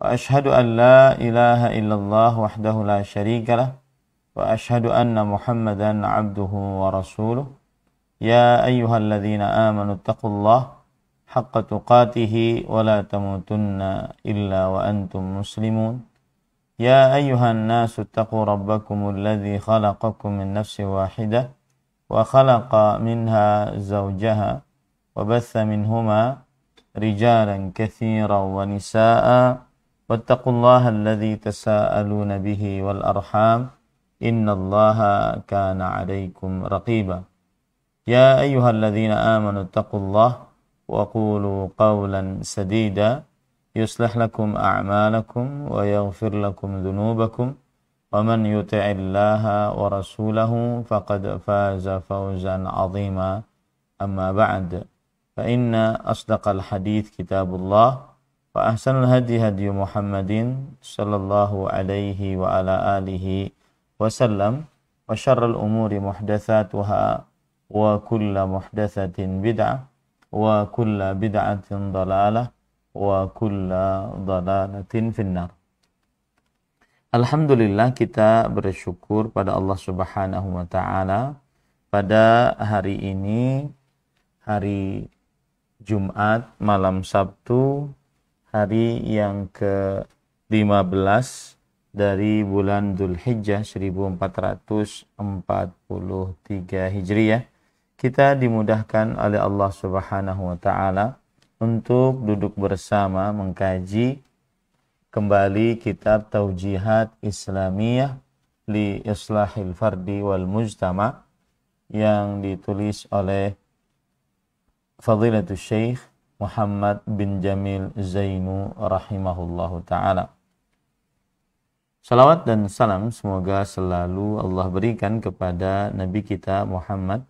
وأشهد أن لا إله إلا الله وحده لا شريك له وأشهد أن محمدا عبده ورسوله يا أيها الذين آمنوا اتقوا الله حق تقاته ولا تموتن إلا وأنتم مسلمون يا أيها الناس اتقوا ربكم الذي خلقكم من نفس واحدة وخلق منها زوجها وبث منهما رجالا كثيرا ونساء واتقوا الله الذي تساءلون به والأرحام إن الله كان عليكم رقيبا يا أيها الذين آمنوا اتقوا الله وقولوا قولا سديدا يصلح لكم أعمالكم ويغفر لكم ذنوبكم ومن يطع الله ورسوله فقد فاز فوزا عظيما أما بعد فإن أصدق الحديث كتاب الله وأحسن الهدي هدي محمد صلى الله عليه وعلى آله وسلم وشر الأمور محدثاتها وكل محدثة بدعة وكل بدعة ضلالة وكل ضلالة في النار. Alhamdulillah, kita bersyukur pada Allah Subhanahu wa taala pada hari ini, hari Jumat malam Sabtu, hari yang ke-15 dari bulan Dzulhijjah 1443 Hijriah. Kita dimudahkan oleh Allah Subhanahu wa taala untuk duduk bersama mengkaji kembali kitab Taujihat Islamiyah li Islahil Fardi wal Mujtama yang ditulis oleh Fadilatul Syekh Muhammad bin Jamil Zainu rahimahullahu ta'ala. Salawat dan salam semoga selalu Allah berikan kepada Nabi kita Muhammad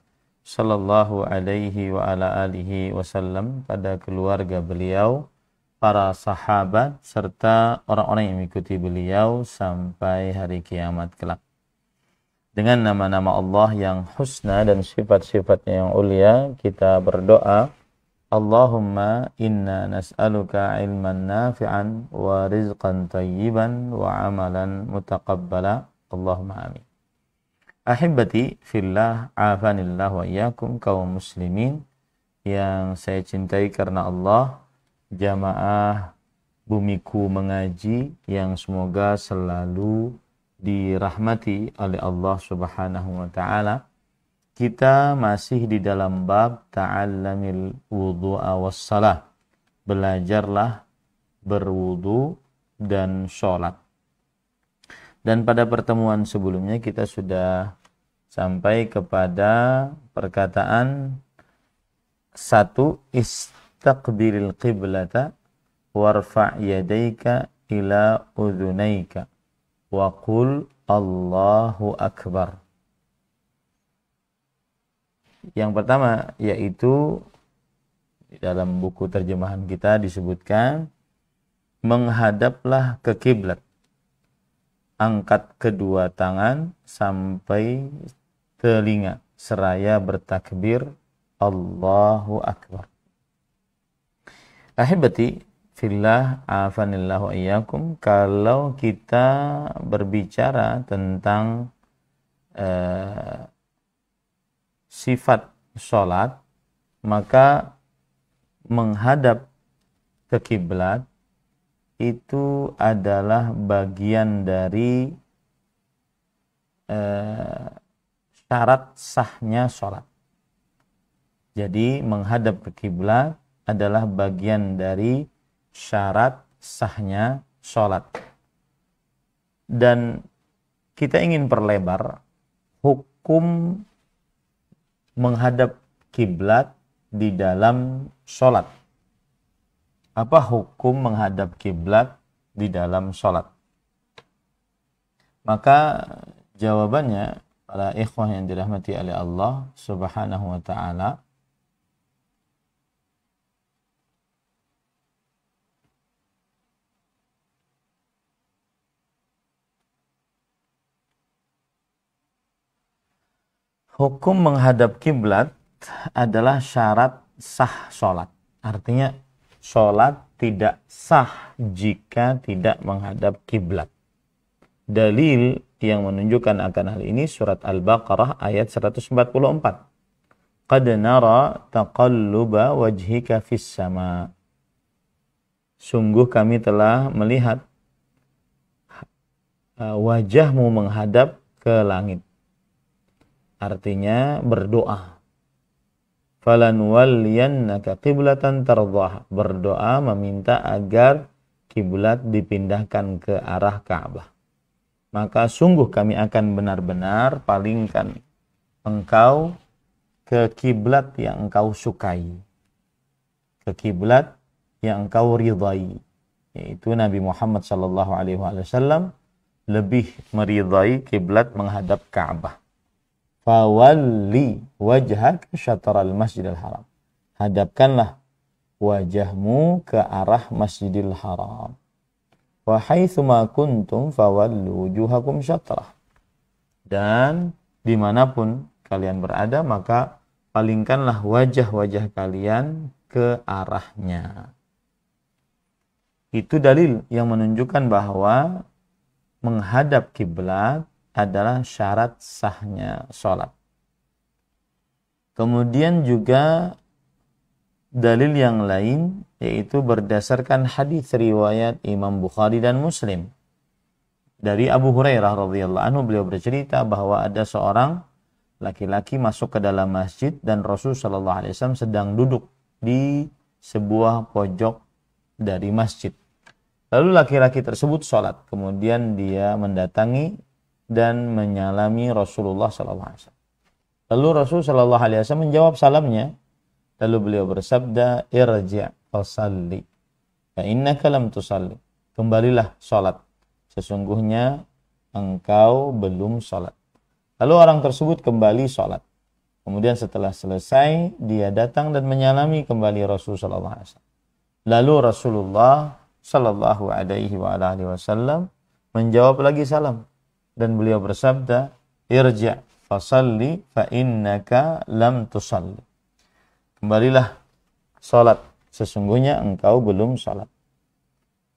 sallallahu alaihi wa ala alihi wasallam, pada keluarga beliau, para sahabat, serta orang-orang yang mengikuti beliau sampai hari kiamat kelak. Dengan nama-nama Allah yang husna dan sifat-sifatnya yang ulia, kita berdoa, Allahumma inna nas'aluka ilman nafi'an wa rizqan tayyiban wa amalan mutaqabbala. Allahumma amin. Ahibati fillah, afanillah wa iyyakum, kaum muslimin yang saya cintai karena Allah, jamaah Bumiku Mengaji yang semoga selalu dirahmati oleh Allah Subhanahu wa taala. Kita masih di dalam bab ta'allamil wudhu'a wassalah, belajarlah berwudu dan sholat. Dan pada pertemuan sebelumnya kita sudah sampai kepada perkataan 1, istaqbilil qiblata warfa' yadayka ila udhunaika wa qul Allahu akbar. Yang pertama yaitu di dalam buku terjemahan kita disebutkan, menghadaplah ke kiblat, angkat kedua tangan sampai telinga seraya bertakbir Allahu akbar. Ahibati fillah, afanillahu iyyakum, kalau kita berbicara tentang sifat sholat, maka menghadap ke kiblat itu adalah bagian dari syarat sahnya sholat. Jadi menghadap ke kiblat adalah bagian dari syarat sahnya sholat. Dan kita ingin perlebar hukum menghadap kiblat di dalam sholat. Apa hukum menghadap kiblat di dalam sholat? Maka jawabannya, para ikhwah yang dirahmati oleh Allah Subhanahu wa ta'ala, hukum menghadap kiblat adalah syarat sah sholat. Artinya sholat tidak sah jika tidak menghadap kiblat. Dalil yang menunjukkan akan hal ini surat Al-Baqarah ayat 144. Qad nara taqalluba wajhika fis sama. Sungguh kami telah melihat wajahmu menghadap ke langit. Artinya berdoa. Falanwalliyannaka qiblatan tardhaha. Berdoa meminta agar kiblat dipindahkan ke arah Ka'bah. Maka sungguh kami akan benar-benar palingkan engkau ke kiblat yang engkau sukai. Ke kiblat yang engkau ridai. Yaitu Nabi Muhammad SAW lebih meridai kiblat menghadap Ka'bah. Fawalli wajhak syatral masjidil haram. Hadapkanlah wajahmu ke arah Masjidil Haram. Wa haitsuma kuntum fawallu wujuhakum syatrah. Dan dimanapun kalian berada, maka palingkanlah wajah-wajah kalian ke arahnya. Itu dalil yang menunjukkan bahwa menghadap kiblat adalah syarat sahnya sholat. Kemudian juga dalil yang lain, yaitu berdasarkan hadis riwayat Imam Bukhari dan Muslim. Dari Abu Hurairah radhiyallahu anhu, beliau bercerita bahwa ada seorang laki-laki masuk ke dalam masjid dan Rasul sallallahu alaihi wasallam sedang duduk di sebuah pojok dari masjid. Lalu laki-laki tersebut sholat. Kemudian dia mendatangi dan menyalami Rasulullah SAW. Lalu Rasul SAW menjawab salamnya. Lalu beliau bersabda, irji' fasalli fa innaka lam tusalli. Kembalilah sholat. Sesungguhnya engkau belum sholat. Lalu orang tersebut kembali sholat. Kemudian setelah selesai, dia datang dan menyalami kembali Rasul SAW. Lalu Rasulullah SAW menjawab lagi salam. Dan beliau bersabda, irji' fasalli fa innaka lam tusalli. Kembalilah salat, sesungguhnya engkau belum salat.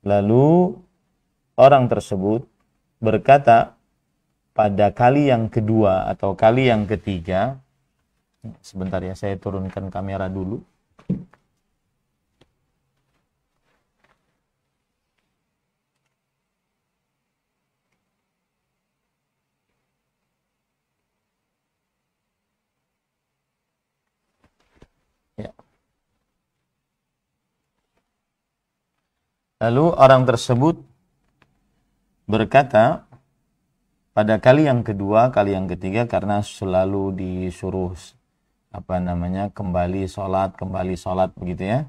Lalu orang tersebut berkata pada kali yang kedua atau kali yang ketiga, sebentar ya, saya turunkan kamera dulu. Lalu orang tersebut berkata pada kali yang kedua, kali yang ketiga, karena selalu disuruh kembali sholat begitu ya.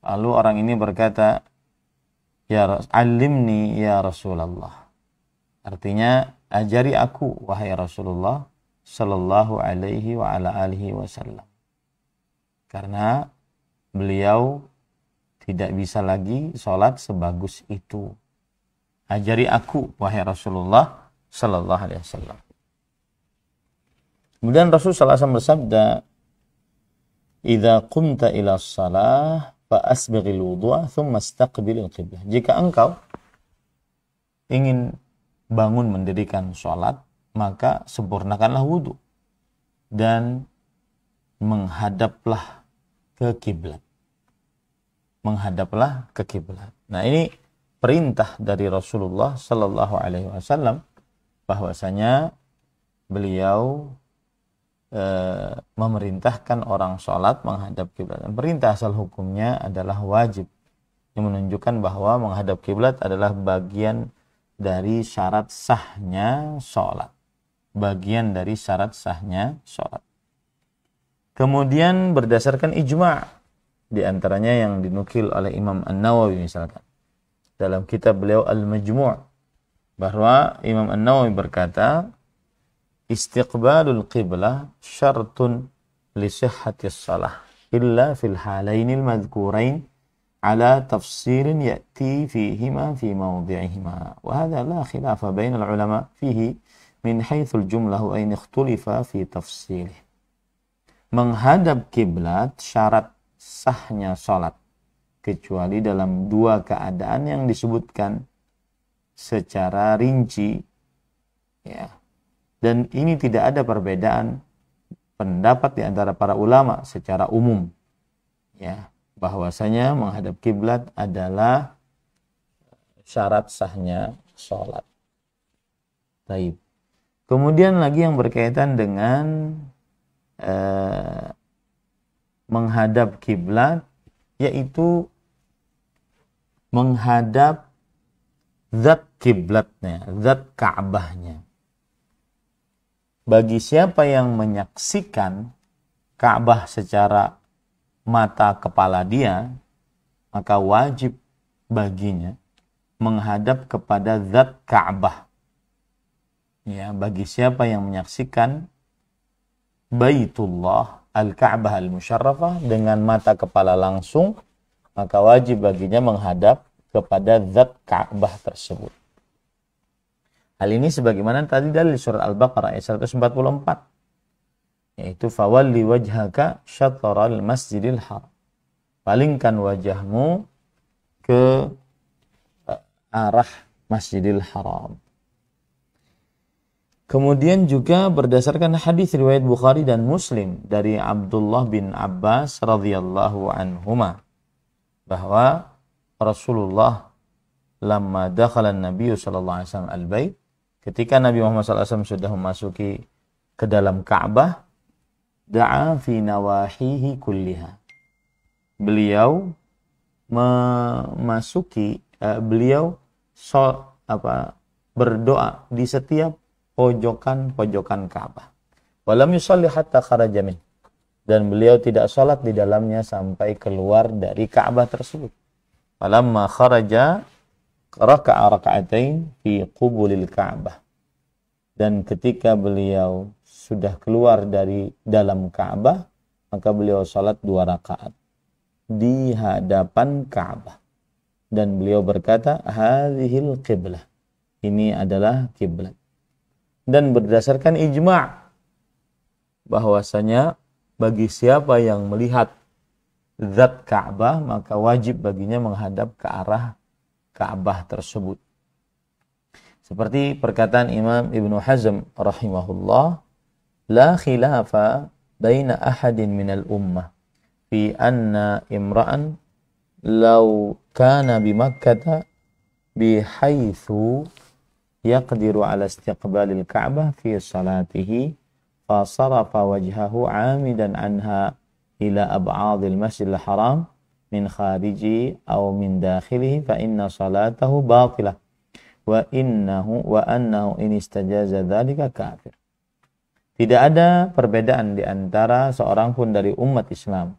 Lalu orang ini berkata, ya alimni ya Rasulullah. Artinya, ajari aku wahai Rasulullah sallallahu alaihi wa ala alihi wasallam. Karena beliau tidak bisa lagi sholat sebagus itu. Ajari aku, wahai Rasulullah sallallahu alaihi wasallam. Kemudian Rasul sallallahu alaihi wasallam bersabda, "Idza qumta ila shalah fa asbighil wudu'a thumma istaqbilil qiblah." Jika engkau ingin bangun mendirikan sholat, maka sempurnakanlah wudu dan menghadaplah ke kiblat. Menghadaplah ke kiblat. Nah, ini perintah dari Rasulullah sallallahu alaihi wasallam bahwasanya beliau memerintahkan orang sholat menghadap kiblat. Perintah asal hukumnya adalah wajib, yang menunjukkan bahwa menghadap kiblat adalah bagian dari syarat sahnya sholat. Bagian dari syarat sahnya sholat. Kemudian berdasarkan ijma', di antaranya yang dinukil oleh Imam An-Nawawi misalkan dalam kitab beliau Al-Majmu', bahwa Imam An-Nawawi berkata, istiqbalul qiblah syartun li sihhatis shalah illa fil halainil madhkurain ala tafsilin ya'ti fihima fi mawdi'ihima wa hadha la khilafa bainal ulama fihi min haitsul jumlah wa in ikhtulifa fi tafsilih. Menghadap kiblat syarat sahnya sholat kecuali dalam dua keadaan yang disebutkan secara rinci, ya. Dan ini tidak ada perbedaan pendapat di antara para ulama secara umum, ya, bahwasanya menghadap kiblat adalah syarat sahnya sholat. Baik. Kemudian lagi yang berkaitan dengan menghadap kiblat, yaitu menghadap zat kiblatnya, zat Ka'bahnya. Bagi siapa yang menyaksikan Ka'bah secara mata kepala dia, maka wajib baginya menghadap kepada zat Ka'bah. Ya, bagi siapa yang menyaksikan Baitullah Al-Ka'bah Al-Musyarrafah dengan mata kepala langsung, maka wajib baginya menghadap kepada zat Ka'bah tersebut. Hal ini sebagaimana tadi dari surat Al-Baqarah ayat 144, yaitu fawalli wajhaka syatral masjidil haram. Palingkan wajahmu ke arah Masjidil Haram. Kemudian juga berdasarkan hadis riwayat Bukhari dan Muslim dari Abdullah bin Abbas radhiyallahu anhuma, bahwa Rasulullah lamma dakhala an-nabiy sallallahu alaihi wasallam al-bait, ketika Nabi Muhammad sallallahu alaihi wasallam sudah memasuki ke dalam Ka'bah, da'a fi nawahihi kulliha. Beliau berdoa di setiap pojokan-pojokan Ka'bah. Walam yusalli hatta kharaja min. Dan beliau tidak sholat di dalamnya sampai keluar dari Ka'bah tersebut. Falamma kharaja raka'a raka'atain fi qubulil Ka'bah. Dan ketika beliau sudah keluar dari dalam Ka'bah, maka beliau sholat 2 rakaat di hadapan Ka'bah. Dan beliau berkata, hadhil qiblah. Ini adalah kiblat. Dan berdasarkan ijma' bahwasanya bagi siapa yang melihat zat Ka'bah, maka wajib baginya menghadap ke arah Ka'bah tersebut. Seperti perkataan Imam Ibnu Hazm rahimahullah, la khilafa baina ahadin minal ummah fi anna imra'an law kana bi Makkah bihaitsu yaqdiru ala istiqbalil Ka'bah fi salatihi fa sarafa wajhahu 'amidan anha ila ab'adil Masjidil Haram min khariji aw min dakhilihi fa inna salatahu batilah wa annahu in istajaza dzalika kafir. Tidak ada perbedaan di antara seorang pun dari umat Islam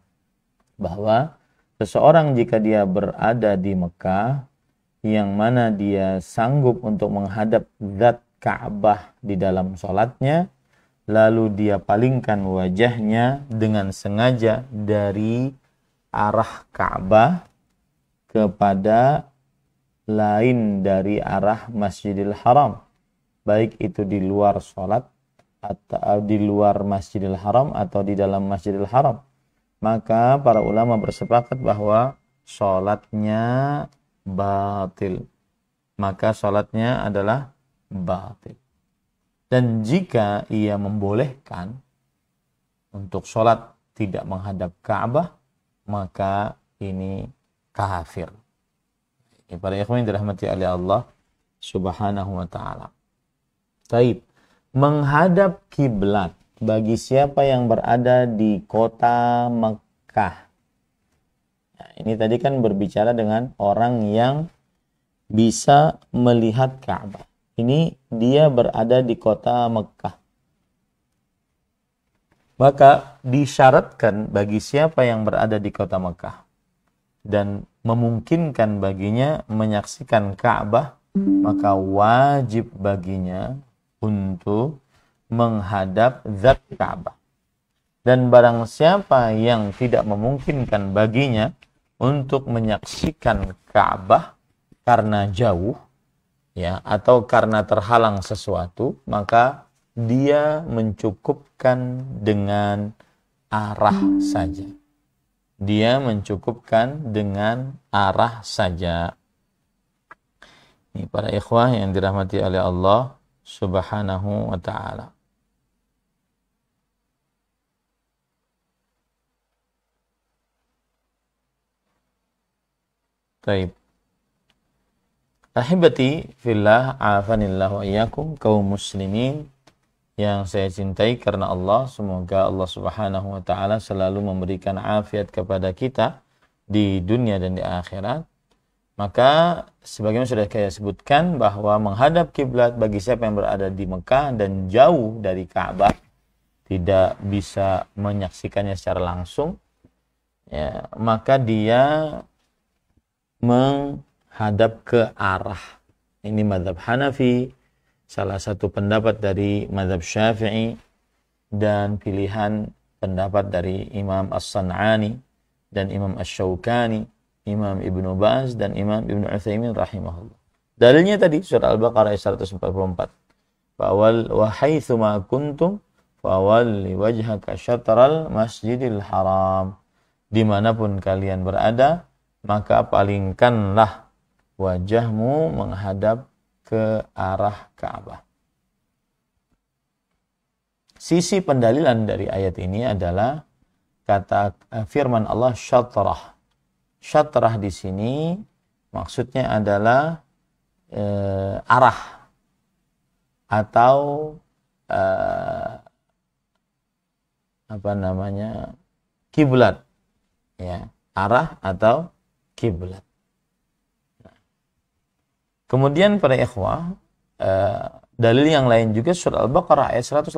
bahwa seseorang jika dia berada di Mekah yang mana dia sanggup untuk menghadap zat Ka'bah di dalam sholatnya, lalu dia palingkan wajahnya dengan sengaja dari arah Ka'bah kepada lain dari arah Masjidil Haram, baik itu di luar sholat atau di luar Masjidil Haram atau di dalam Masjidil Haram, maka para ulama bersepakat bahwa sholatnya batil. Maka sholatnya adalah batil. Dan jika ia membolehkan untuk sholat tidak menghadap Ka'bah, maka ini kafir. Ini para ikhwan yang dirahmati oleh Allah Subhanahu wa ta'ala. Taib. Menghadap kiblat bagi siapa yang berada di kota Mekah. Nah, ini tadi kan berbicara dengan orang yang bisa melihat Ka'bah. Ini dia berada di kota Mekah. Maka disyaratkan bagi siapa yang berada di kota Mekah dan memungkinkan baginya menyaksikan Ka'bah, maka wajib baginya untuk menghadap zat Ka'bah. Dan barang siapa yang tidak memungkinkan baginya untuk menyaksikan Ka'bah karena jauh, ya, atau karena terhalang sesuatu, maka dia mencukupkan dengan arah saja. dia mencukupkan dengan arah saja. Ini para ikhwah yang dirahmati oleh Allah Subhanahu wa ta'ala. Baik. Ahibati fillah, afanillahu wa iyyakum, kaum muslimin yang saya cintai karena Allah, semoga Allah Subhanahu wa taala selalu memberikan afiat kepada kita di dunia dan di akhirat. Maka sebagaimana sudah saya sebutkan bahwa menghadap kiblat bagi siapa yang berada di Mekah dan jauh dari Ka'bah, tidak bisa menyaksikannya secara langsung, ya, maka dia menghadap ke arah. Ini mazhab Hanafi, salah satu pendapat dari mazhab Syafi'i, dan pilihan pendapat dari Imam As-San'ani dan Imam Asy-Syaukani, Imam Ibnu Baz dan Imam Ibnu Utsaimin rahimahullah. Dalilnya tadi surah Al-Baqarah ayat 144. Fa'wal wa haitsu ma kuntum fa'walli wajhaka syatral masjidil haram. Dimanapun kalian berada, maka palingkanlah wajahmu menghadap ke arah Ka'bah. Sisi pendalilan dari ayat ini adalah kata firman Allah syatrah. Syatrah di sini maksudnya adalah arah atau kiblat, ya, arah atau kiblat. Kemudian para ikhwah, dalil yang lain juga surah Al-Baqarah ayat 186.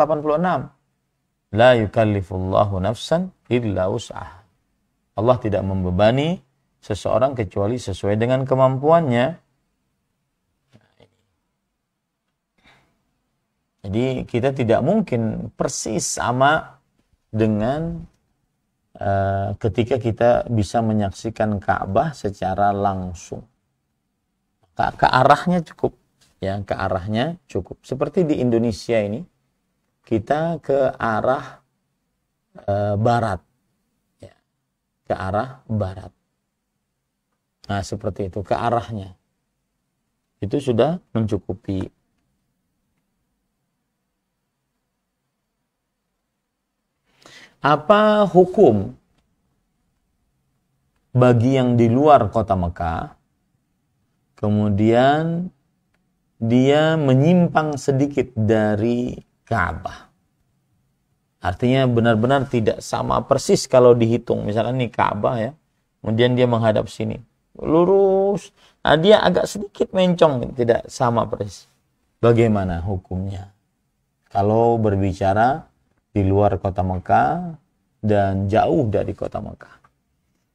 La yukallifullahu nafsan illa wus'aha. Allah tidak membebani seseorang kecuali sesuai dengan kemampuannya. Jadi kita tidak mungkin persis sama dengan ketika kita bisa menyaksikan Ka'bah secara langsung. Ke arahnya cukup, ya, ke arahnya cukup. Seperti di Indonesia ini, kita ke arah barat, ya, ke arah barat. Nah, seperti itu, ke arahnya. Itu sudah mencukupi. Apa hukum bagi yang di luar kota Mekah, kemudian dia menyimpang sedikit dari Ka'bah? Artinya benar-benar tidak sama persis kalau dihitung. Misalkan ini Ka'bah, ya, kemudian dia menghadap sini, lurus. Nah, dia agak sedikit mencong, tidak sama persis. Bagaimana hukumnya? Kalau berbicara di luar kota Mekah dan jauh dari kota Mekah,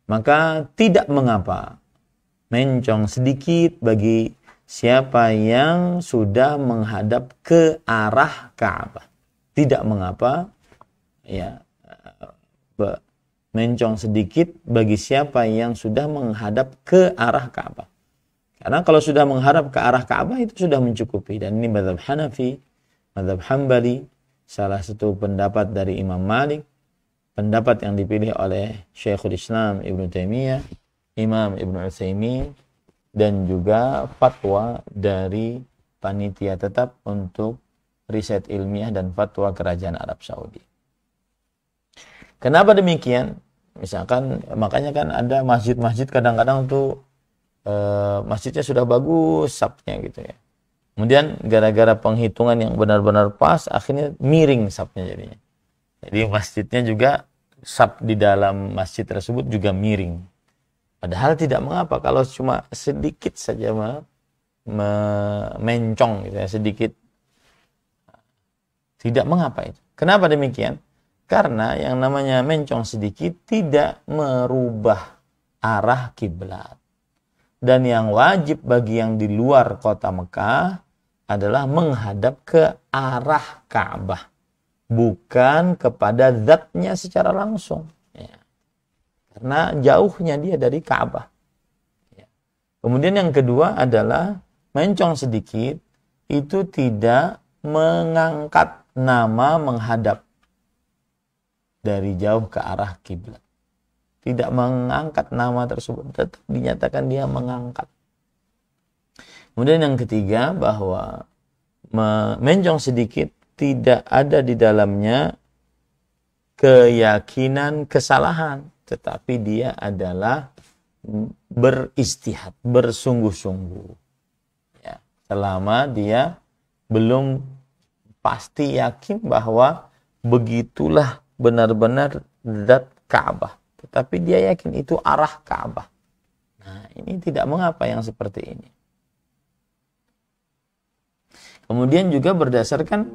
maka tidak mengapa mencong sedikit bagi siapa yang sudah menghadap ke arah Ka'bah. Tidak mengapa, ya, mencong sedikit bagi siapa yang sudah menghadap ke arah Ka'bah. Karena kalau sudah menghadap ke arah Ka'bah itu sudah mencukupi. Dan ini mazhab Hanafi, mazhab Hambali, salah satu pendapat dari Imam Malik, pendapat yang dipilih oleh Syekhul Islam Ibnu Taimiyah, Imam Ibnu Utsaimin, dan juga fatwa dari panitia tetap untuk riset ilmiah dan fatwa Kerajaan Arab Saudi. Kenapa demikian? Misalkan, makanya kan ada masjid-masjid kadang-kadang tuh masjidnya sudah bagus sapnya gitu, ya. Kemudian gara-gara penghitungan yang benar-benar pas, akhirnya miring sapnya jadinya. Jadi masjidnya juga, sap di dalam masjid tersebut juga miring. Padahal tidak mengapa kalau cuma sedikit saja mencong gitu, ya, sedikit. Tidak mengapa itu. Kenapa demikian? Karena yang namanya mencong sedikit tidak merubah arah kiblat. Dan yang wajib bagi yang di luar kota Mekah adalah menghadap ke arah Ka'bah, bukan kepada zatnya secara langsung, ya. Karena jauhnya dia dari Ka'bah, ya. Kemudian yang kedua adalah mencong sedikit itu tidak mengangkat nama menghadap dari jauh ke arah kiblat. tidak mengangkat nama tersebut, tetap dinyatakan dia mengangkat. Kemudian yang ketiga, bahwa menjong sedikit tidak ada di dalamnya keyakinan kesalahan, tetapi dia adalah beristihad, bersungguh-sungguh. Ya, selama dia belum pasti yakin bahwa begitulah benar-benar zat Ka'bah, tetapi dia yakin itu arah Ka'bah. Nah, ini tidak mengapa yang seperti ini. Kemudian juga berdasarkan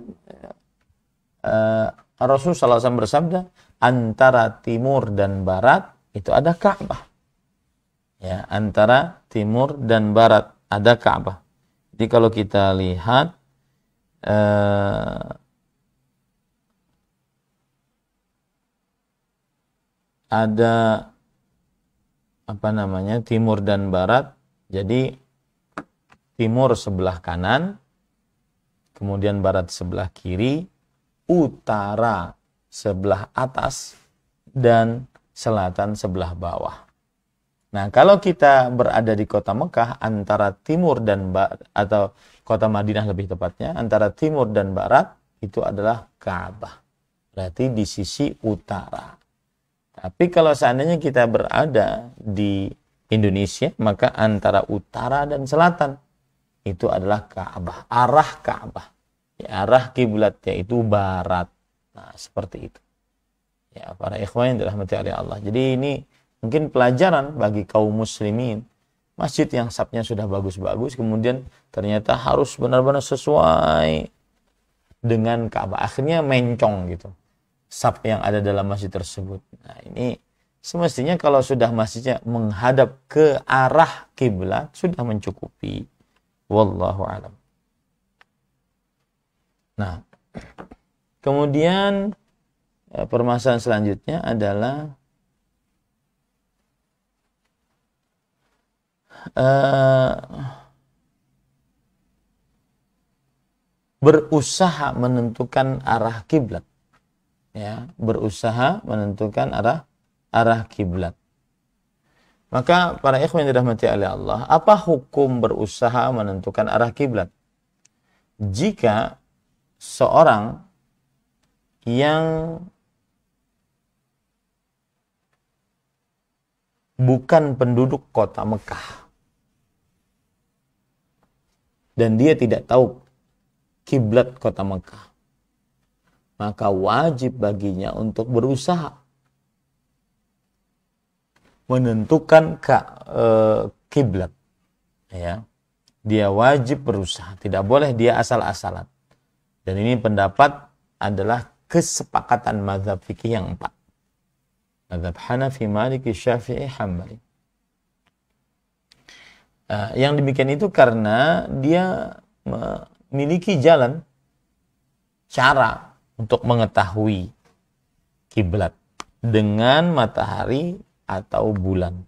Rasulullah SAW bersabda, antara timur dan barat itu ada Ka'bah. Ya, antara timur dan barat ada Ka'bah. Jadi kalau kita lihat ada timur dan barat. Jadi timur sebelah kanan, kemudian barat sebelah kiri, utara sebelah atas, dan selatan sebelah bawah. Nah, kalau kita berada di kota Mekah, antara timur dan barat, atau kota Madinah lebih tepatnya, antara timur dan barat itu adalah Ka'bah. Berarti di sisi utara. Tapi kalau seandainya kita berada di Indonesia, maka antara utara dan selatan itu adalah Ka'bah, arah Ka'bah. Ya, arah kiblat yaitu barat. Nah, seperti itu. Ya, para ikhwan yang dirahmati oleh Allah. Jadi ini mungkin pelajaran bagi kaum muslimin. Masjid yang sapnya sudah bagus-bagus, kemudian ternyata harus benar-benar sesuai dengan Ka'bah. Akhirnya mencong gitu sap yang ada dalam masjid tersebut. Nah, ini semestinya kalau sudah masjidnya menghadap ke arah kiblat sudah mencukupi. Wallahu a'lam. Nah, kemudian permasalahan selanjutnya adalah berusaha menentukan arah kiblat. Ya, berusaha menentukan arah kiblat. Maka para ikhwan yang dirahmati oleh Allah, apa hukum berusaha menentukan arah kiblat? Jika seorang yang bukan penduduk kota Mekah dan dia tidak tahu kiblat kota Mekah, maka wajib baginya untuk berusaha menentukan kiblat. Ya, dia wajib berusaha, tidak boleh dia asal-asalan. Dan ini pendapat adalah kesepakatan mazhab fikih yang 4. Mazhab Hanafi, Maliki, Syafi'i, Hambali. Yang demikian itu karena dia memiliki jalan, cara untuk mengetahui kiblat dengan matahari atau bulan,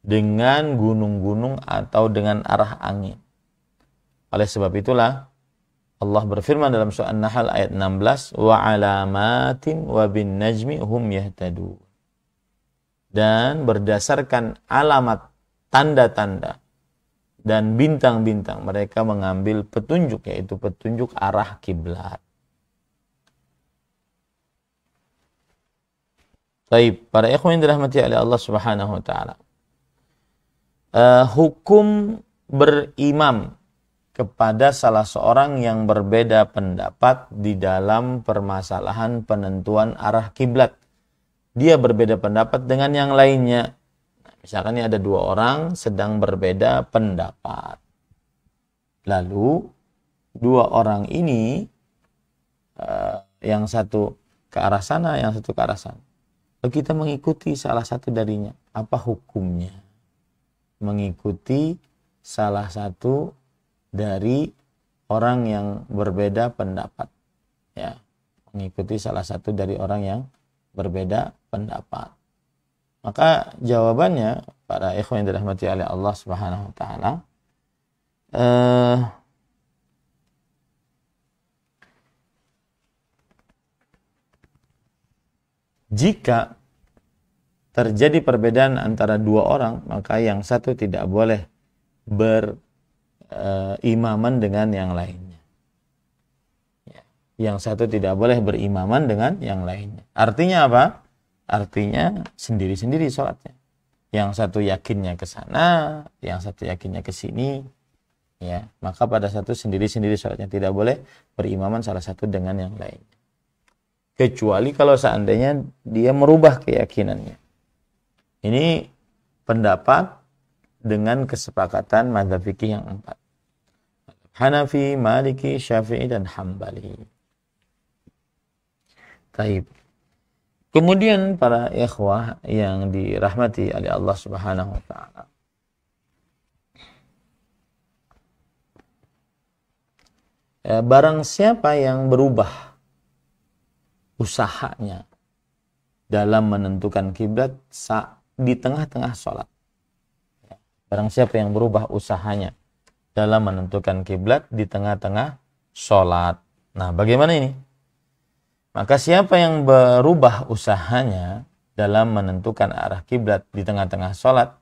dengan gunung-gunung atau dengan arah angin. Oleh sebab itulah Allah berfirman dalam surah An-Nahl ayat 16, wa alamatin wa bin najmi hum yahtadun. Dan berdasarkan alamat, tanda-tanda dan bintang-bintang mereka mengambil petunjuk, yaitu petunjuk arah kiblat. Baik, para ikhwan yang dirahmati oleh Allah Subhanahu wa taala. Hukum berimam kepada salah seorang yang berbeda pendapat di dalam permasalahan penentuan arah kiblat. Dia berbeda pendapat dengan yang lainnya. Misalkan ini ada 2 orang sedang berbeda pendapat. Lalu 2 orang ini, yang satu ke arah sana, yang satu ke arah sana. Lalu kita mengikuti salah satu darinya. Apa hukumnya? Mengikuti salah satu dari orang yang berbeda pendapat. Ya, mengikuti salah satu dari orang yang berbeda pendapat. Maka jawabannya, para ikhwan yang dirahmati oleh Allah Subhanahu wa taala, jika terjadi perbedaan antara dua orang, maka yang satu tidak boleh berimaman dengan yang lainnya. Yang satu tidak boleh berimaman dengan yang lainnya. Artinya apa? Artinya sendiri-sendiri sholatnya. Yang satu yakinnya ke sana, yang satu yakinnya ke sini. Ya, maka pada satu sendiri-sendiri sholatnya, tidak boleh berimaman salah satu dengan yang lainnya. Kecuali kalau seandainya dia merubah keyakinannya. Ini pendapat dengan kesepakatan mazhab fikih yang 4. Hanafi, Maliki, Syafi'i, dan Hambali. Taib. Kemudian para ikhwah yang dirahmati oleh Allah Subhanahu wa taala. Barang siapa yang berubah usahanya dalam menentukan kiblat di tengah-tengah sholat. Barang siapa yang berubah usahanya dalam menentukan kiblat di tengah-tengah sholat. Nah, bagaimana ini? Maka siapa yang berubah usahanya dalam menentukan arah kiblat di tengah-tengah sholat,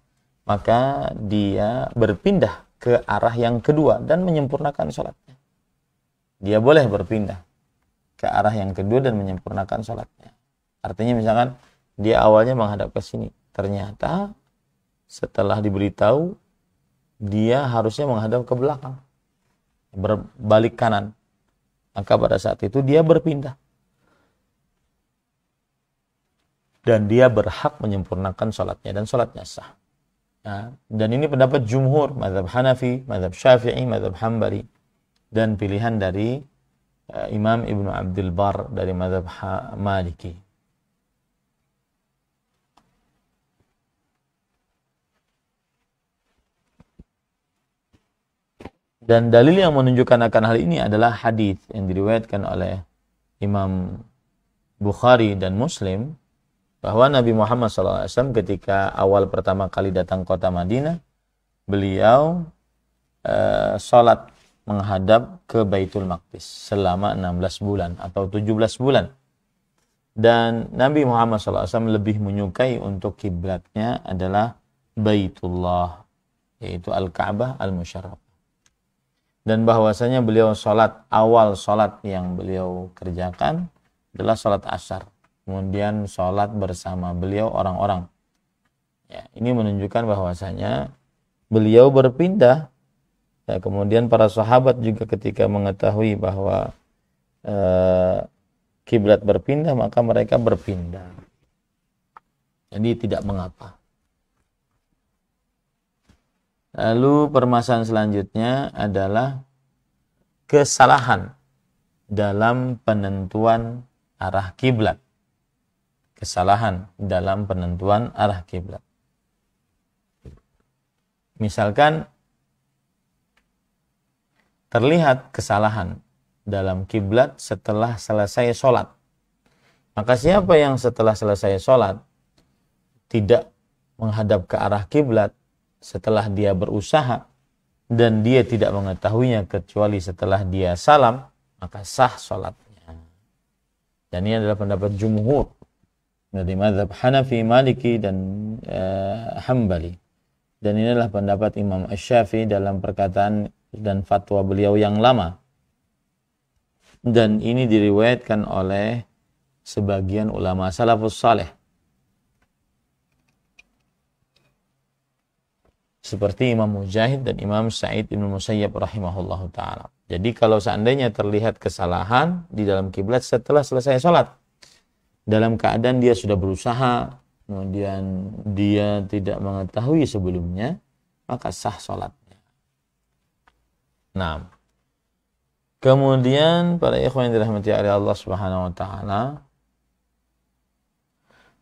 maka dia berpindah ke arah yang kedua dan menyempurnakan sholatnya. Dia boleh berpindah ke arah yang kedua dan menyempurnakan sholatnya. Artinya misalkan dia awalnya menghadap ke sini, ternyata setelah diberitahu dia harusnya menghadap ke belakang, berbalik kanan. Maka pada saat itu dia berpindah dan dia berhak menyempurnakan sholatnya dan sholatnya sah. Nah, dan ini pendapat jumhur, mazhab Hanafi, mazhab Syafi'i, mazhab Hambali, dan pilihan dari Imam Ibnu Abdul Bar dari mazhab Maliki. Dan dalil yang menunjukkan akan hal ini adalah hadis yang diriwayatkan oleh Imam Bukhari dan Muslim, bahwa Nabi Muhammad SAW ketika awal pertama kali datang kota Madinah, beliau sholat menghadap ke Baitul Maqdis selama 16 bulan atau 17 bulan. Dan Nabi Muhammad SAW lebih menyukai untuk kiblatnya adalah Baitullah, yaitu Al-Ka'bah Al-Musyarrafah. Dan bahwasanya beliau awal sholat yang beliau kerjakan adalah sholat Asyar. Kemudian sholat bersama beliau orang-orang. Ya, ini menunjukkan bahwasanya beliau berpindah. Ya, kemudian para sahabat juga ketika mengetahui bahwa kiblat berpindah, maka mereka berpindah. Jadi tidak mengapa. Lalu permasalahan selanjutnya adalah kesalahan dalam penentuan arah kiblat. Kesalahan dalam penentuan arah kiblat. Misalkan terlihat kesalahan dalam kiblat setelah selesai sholat. Maka siapa yang setelah selesai sholat tidak menghadap ke arah kiblat setelah dia berusaha dan dia tidak mengetahuinya kecuali setelah dia salam, maka sah sholatnya. Dan ini adalah pendapat jumhur dari mazhab Hanafi, Maliki, dan Hambali. Dan ini adalah pendapat Imam Asy-Syafi'i dalam perkataan dan fatwa beliau yang lama. Dan ini diriwayatkan oleh sebagian ulama salafus saleh, seperti Imam Mujahid dan Imam Sa'id Ibn Musayyab rahimahullahu ta'ala. Jadi kalau seandainya terlihat kesalahan di dalam kiblat setelah selesai sholat, dalam keadaan dia sudah berusaha, kemudian dia tidak mengetahui sebelumnya, maka sah sholatnya. Nah, kemudian para ikhwan yang dirahmati oleh Allah Subhanahu wa ta'ala,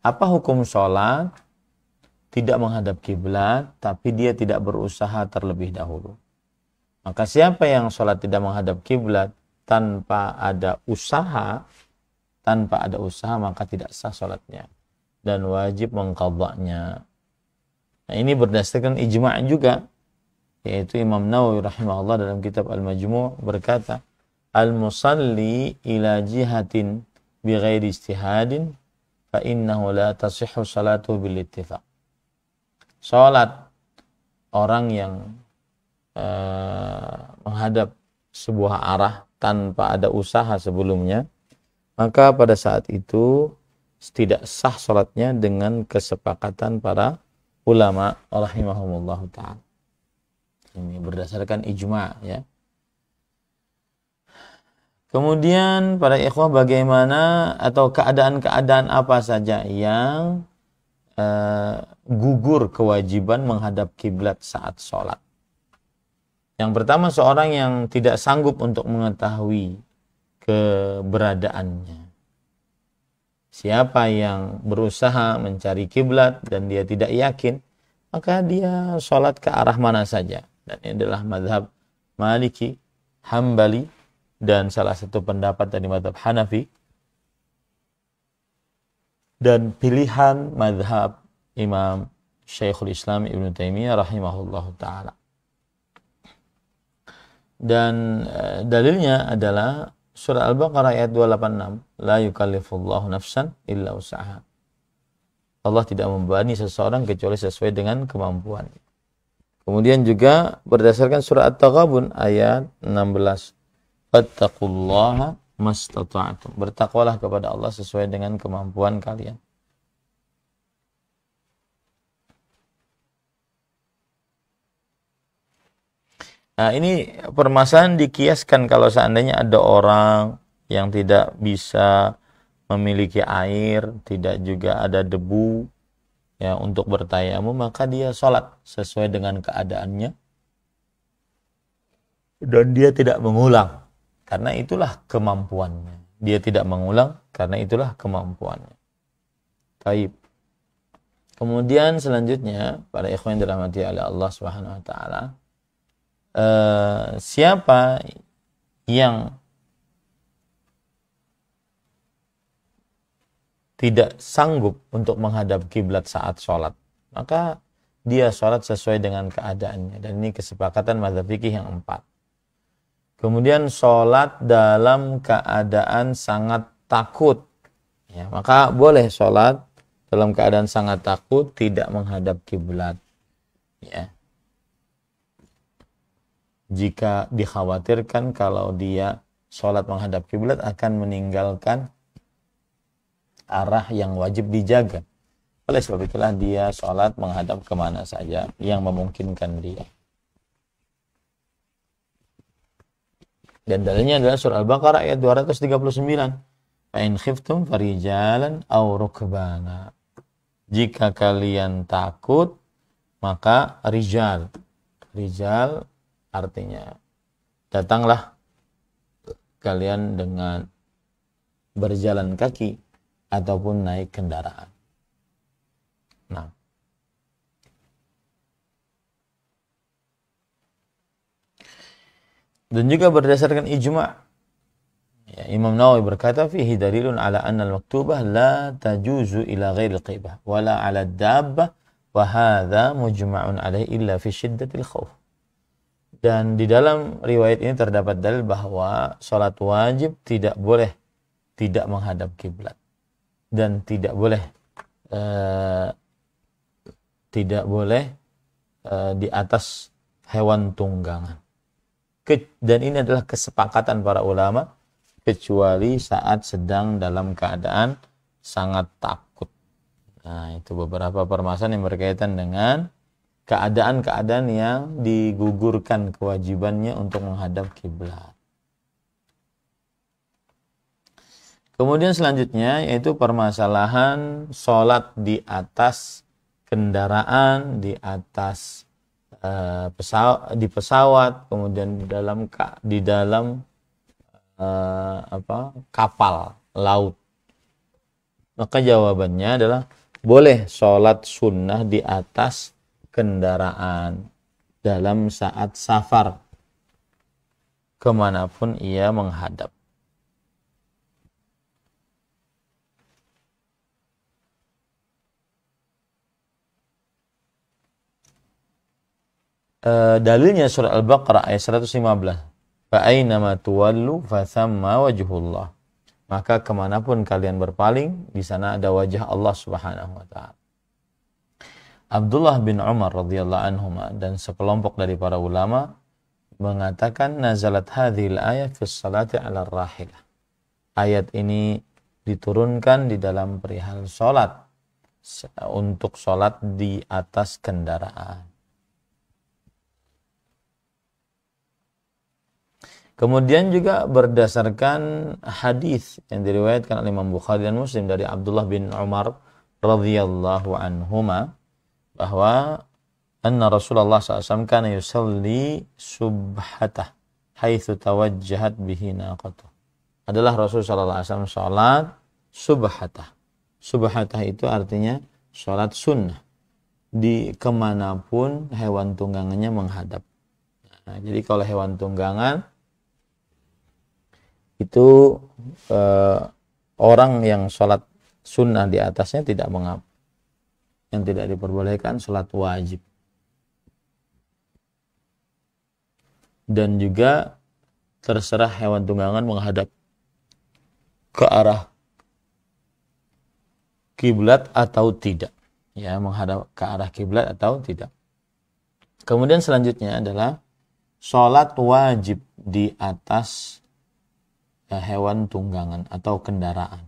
apa hukum sholat tidak menghadap kiblat, tapi dia tidak berusaha terlebih dahulu? Maka siapa yang sholat tidak menghadap kiblat tanpa ada usaha, maka tidak sah sholatnya dan wajib mengqadha'nya. Nah, ini berdasarkan ijma' juga, yaitu Imam Nawawi rahimahullah dalam kitab Al-Majmu' berkata, al-musalli ila jihatin bighairi istihadin fa innahu la tasihhu salatu bil ittifaq. Salat orang yang menghadap sebuah arah tanpa ada usaha sebelumnya, maka pada saat itu tidak sah salatnya dengan kesepakatan para ulama rahimahumullah ta'ala. Ini berdasarkan ijma' ya. Kemudian para ikhwah, bagaimana atau keadaan-keadaan apa saja yang gugur kewajiban menghadap kiblat saat sholat. Yang pertama, seorang yang tidak sanggup untuk mengetahui keberadaannya. Siapa yang berusaha mencari kiblat dan dia tidak yakin, maka dia sholat ke arah mana saja. Dan ini adalah mazhab Maliki, Hambali, dan salah satu pendapat dari mazhab Hanafi, dan pilihan mazhab Imam Syekhul Islam Ibnu Taimiyah rahimahullahu ta'ala. Dan dalilnya adalah surah Al-Baqarah ayat 286, la yukallifullahu nafsan illa usaha. Allah tidak membebani seseorang kecuali sesuai dengan kemampuannya. Kemudian juga berdasarkan surah At-Taghabun ayat 16, fattaqullaha mastata'tum. Bertakwalah kepada Allah sesuai dengan kemampuan kalian. Nah, ini permasalahan dikiaskan kalau seandainya ada orang yang tidak bisa memiliki air, tidak juga ada debu ya untuk bertayamum, maka dia sholat sesuai dengan keadaannya dan dia tidak mengulang karena itulah kemampuannya. Dia tidak mengulang karena itulah kemampuannya. Baik. Kemudian selanjutnya, para ikhwan yang dirahmati oleh Allah Subhanahu wa taala, siapa yang tidak sanggup untuk menghadap kiblat saat sholat, maka dia sholat sesuai dengan keadaannya. Dan ini kesepakatan mazhab fikih yang 4. Kemudian sholat dalam keadaan sangat takut, ya, maka boleh sholat dalam keadaan sangat takut tidak menghadap kiblat, ya. Jika dikhawatirkan kalau dia sholat menghadap kiblat akan meninggalkan arah yang wajib dijaga. Oleh sebab itulah dia sholat menghadap kemana saja yang memungkinkan dia. Dan dalilnya adalah surah Al-Baqarah ayat 239. Fa in khiftum farijalan aw rukbana. Jika kalian takut, maka rijal. Rijal artinya datanglah kalian dengan berjalan kaki ataupun naik kendaraan. Nah, dan juga berdasarkan ijma', ya, Imam Nawawi berkata fihi dalilun ala anna al-maktubah la tajuzu ila ghairi al-qiblah wala ala ad-dabbah wa hadha mujma'un alaihi illa fi syiddatil khauf. Dan di dalam riwayat ini terdapat dalil bahwa sholat wajib tidak boleh tidak menghadap kiblat dan tidak boleh di atas hewan tunggangan. Dan ini adalah kesepakatan para ulama kecuali saat sedang dalam keadaan sangat takut. Nah, itu beberapa permasalahan yang berkaitan dengan keadaan-keadaan yang digugurkan kewajibannya untuk menghadap kiblat. Kemudian selanjutnya yaitu permasalahan sholat di atas kendaraan, di atas pesawat, kemudian di dalam kapal laut. Maka jawabannya adalah boleh sholat sunnah di atas kendaraan dalam saat safar kemanapun ia menghadap. Dalilnya surah Al-Baqarah ayat 115. Fa aynama tuwallu fa thamma wajhullah. maka kemanapun kalian berpaling, di sana ada wajah Allah Subhanahu wa ta'ala. Abdullah bin Umar radhiyallahu anhuma dan sekelompok dari para ulama mengatakan nazalat hadhil ayat fi salati 'ala rahilah. Ayat ini diturunkan di dalam perihal salat, untuk salat di atas kendaraan. Kemudian juga berdasarkan hadis yang diriwayatkan oleh Imam Bukhari dan Muslim dari Abdullah bin Umar radhiyallahu anhuma bahwa anna Rasulullah SAW kana yusalli subhatah haitsu tawajjahat bihi naqatuh. Adalah Rasulullah SAW salat subhatah. Subhatah itu artinya salat sunnah di kemanapun hewan tunggangannya menghadap. Nah, jadi kalau hewan tunggangan itu orang yang sholat sunnah di atasnya tidak mengapa. Yang tidak diperbolehkan sholat wajib. Dan juga terserah hewan tunggangan menghadap ke arah kiblat atau tidak. Ya, menghadap ke arah kiblat atau tidak. Kemudian selanjutnya adalah sholat wajib di atas hewan tunggangan atau kendaraan.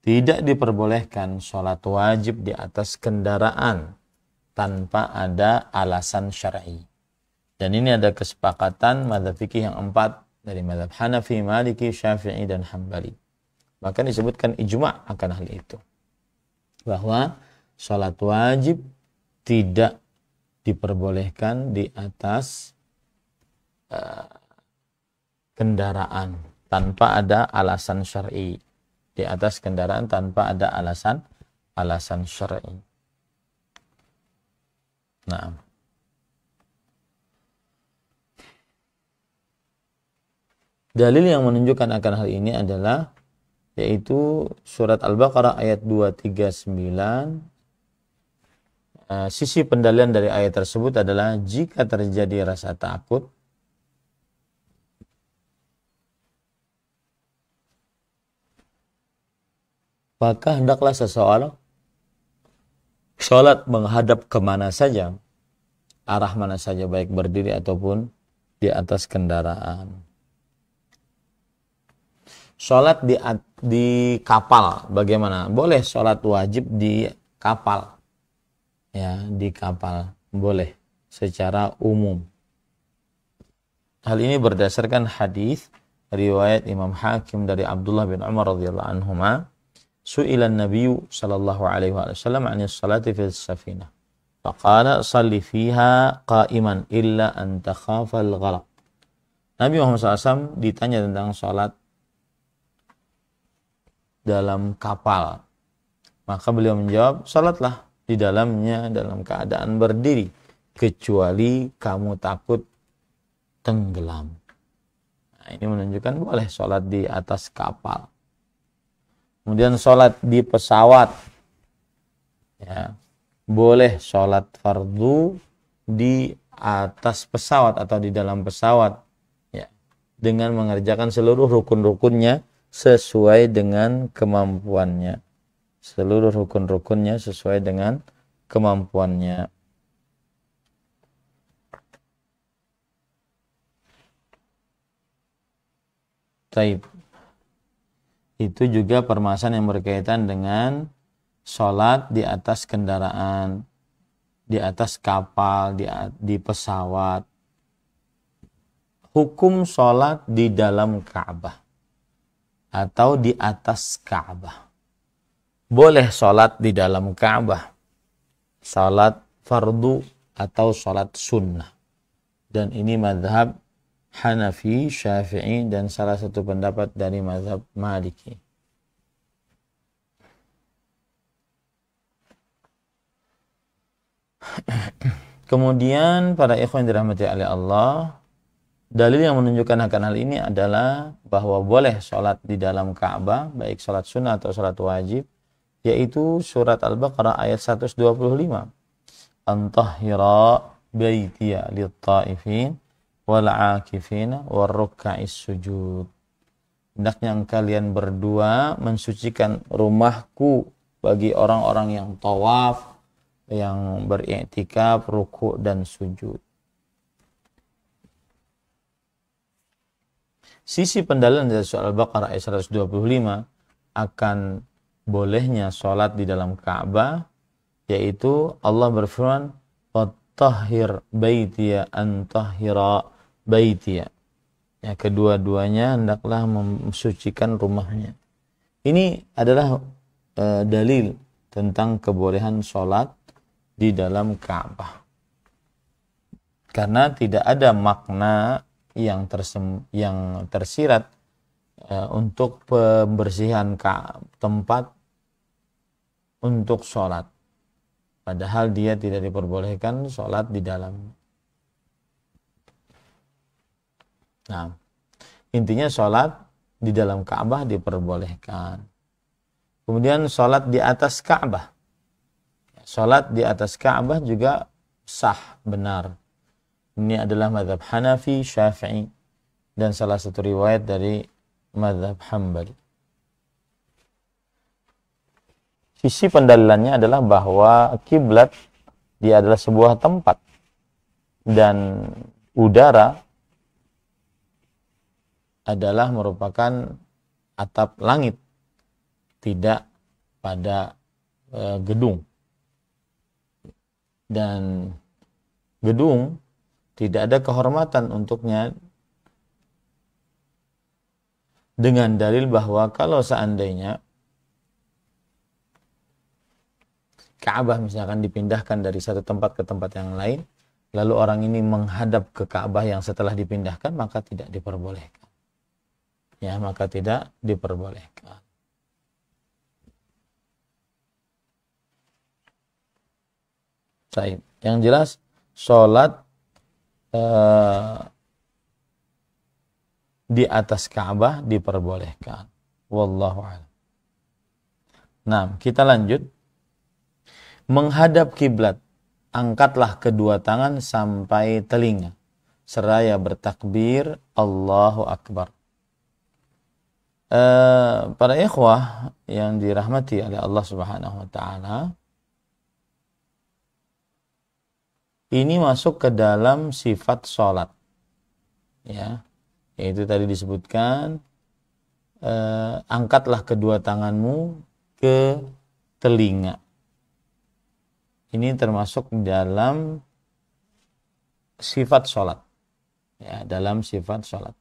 Tidak diperbolehkan sholat wajib di atas kendaraan tanpa ada alasan syar'i. Dan ini ada kesepakatan mazhab fikih yang 4 dari mazhab Hanafi, Maliki, Syafi'i, dan Hambali. Bahkan disebutkan ijma' akan hal itu. Bahwa sholat wajib tidak diperbolehkan di atas kendaraan tanpa ada alasan syar'i. Di atas kendaraan tanpa ada alasan syar'i. Nah, dalil yang menunjukkan akan hal ini adalah yaitu surat Al-Baqarah ayat 239. Sisi pendalilan dari ayat tersebut adalah jika terjadi rasa takut, maka hendaklah seseorang sholat menghadap kemana saja, arah mana saja, baik berdiri ataupun di atas kendaraan. Sholat di kapal, bagaimana? Boleh sholat wajib di kapal, ya, di kapal boleh secara umum. Hal ini berdasarkan hadis riwayat Imam Hakim dari Abdullah bin Umar radhiyallahu anhuma. Su'ilan Nabiyyu sallallahu alaihi wasallam 'anis salati fis safinah. Faqala shalli fiha qa'iman illa an takhafal gharq. Nabi Muhammad SAW ditanya tentang salat dalam kapal. Maka beliau menjawab, salatlah di dalamnya dalam keadaan berdiri kecuali kamu takut tenggelam. Nah, ini menunjukkan boleh salat di atas kapal. Kemudian sholat di pesawat, ya, boleh sholat fardu di atas pesawat atau di dalam pesawat, ya, dengan mengerjakan seluruh rukun-rukunnya sesuai dengan kemampuannya. Seluruh rukun-rukunnya sesuai dengan kemampuannya. Taib. Itu juga permasalahan yang berkaitan dengan sholat di atas kendaraan, di atas kapal, di pesawat. Hukum sholat di dalam Ka'bah atau di atas Ka'bah. Boleh sholat di dalam Ka'bah, sholat fardu atau sholat sunnah. Dan ini mazhab Hanafi, Syafi'i, dan salah satu pendapat dari mazhab Maliki. Kemudian para ikhwan dirahmati oleh Allah, dalil yang menunjukkan akan hal ini adalah bahwa boleh sholat di dalam Ka'bah, baik sholat sunnah atau sholat wajib, yaitu surat Al-Baqarah ayat 125. Antahhira baitiya lit-ta'ifin wal-'akifina war-ruk'is sujud. hendaknya kalian berdua mensucikan rumahku bagi orang-orang yang tawaf, yang beriktikaf, ruku' dan sujud. Sisi pendalilan dari surah Al-Baqarah ayat 125 akan bolehnya sholat di dalam Ka'bah, yaitu Allah berfirman, "Wattahhir baitiya an tahhira baitiya." Ya, kedua-duanya hendaklah mensucikan rumahnya. Ini adalah dalil tentang kebolehan sholat di dalam Ka'bah. Karena tidak ada makna yang tersirat untuk pembersihan tempat untuk sholat. Padahal dia tidak diperbolehkan sholat di dalam. Nah, intinya sholat di dalam Ka'bah diperbolehkan. Kemudian sholat di atas Ka'bah. Sholat di atas Ka'bah juga sah, benar. Ini adalah mazhab Hanafi, Syafi'i, dan salah satu riwayat dari mazhab Hambali. Sisi pendalilannya adalah bahwa kiblat dia adalah sebuah tempat dan udara adalah merupakan atap langit, tidak pada gedung. Dan gedung tidak ada kehormatan untuknya, dengan dalil bahwa kalau seandainya Ka'bah misalkan dipindahkan dari satu tempat ke tempat yang lain, lalu orang ini menghadap ke Ka'bah yang setelah dipindahkan, maka tidak diperbolehkan. Ya, maka tidak diperbolehkan. Baik, yang jelas sholat di atas Ka'bah diperbolehkan. Wallahu a'lam. Nah, kita lanjut. Menghadap kiblat, angkatlah kedua tangan sampai telinga, seraya bertakbir Allahu Akbar. Para ikhwah yang dirahmati oleh Allah Subhanahu wa taala, ini masuk ke dalam sifat sholat, ya, yaitu tadi disebutkan angkatlah kedua tanganmu ke telinga. Ini termasuk dalam sifat sholat, ya, dalam sifat sholat.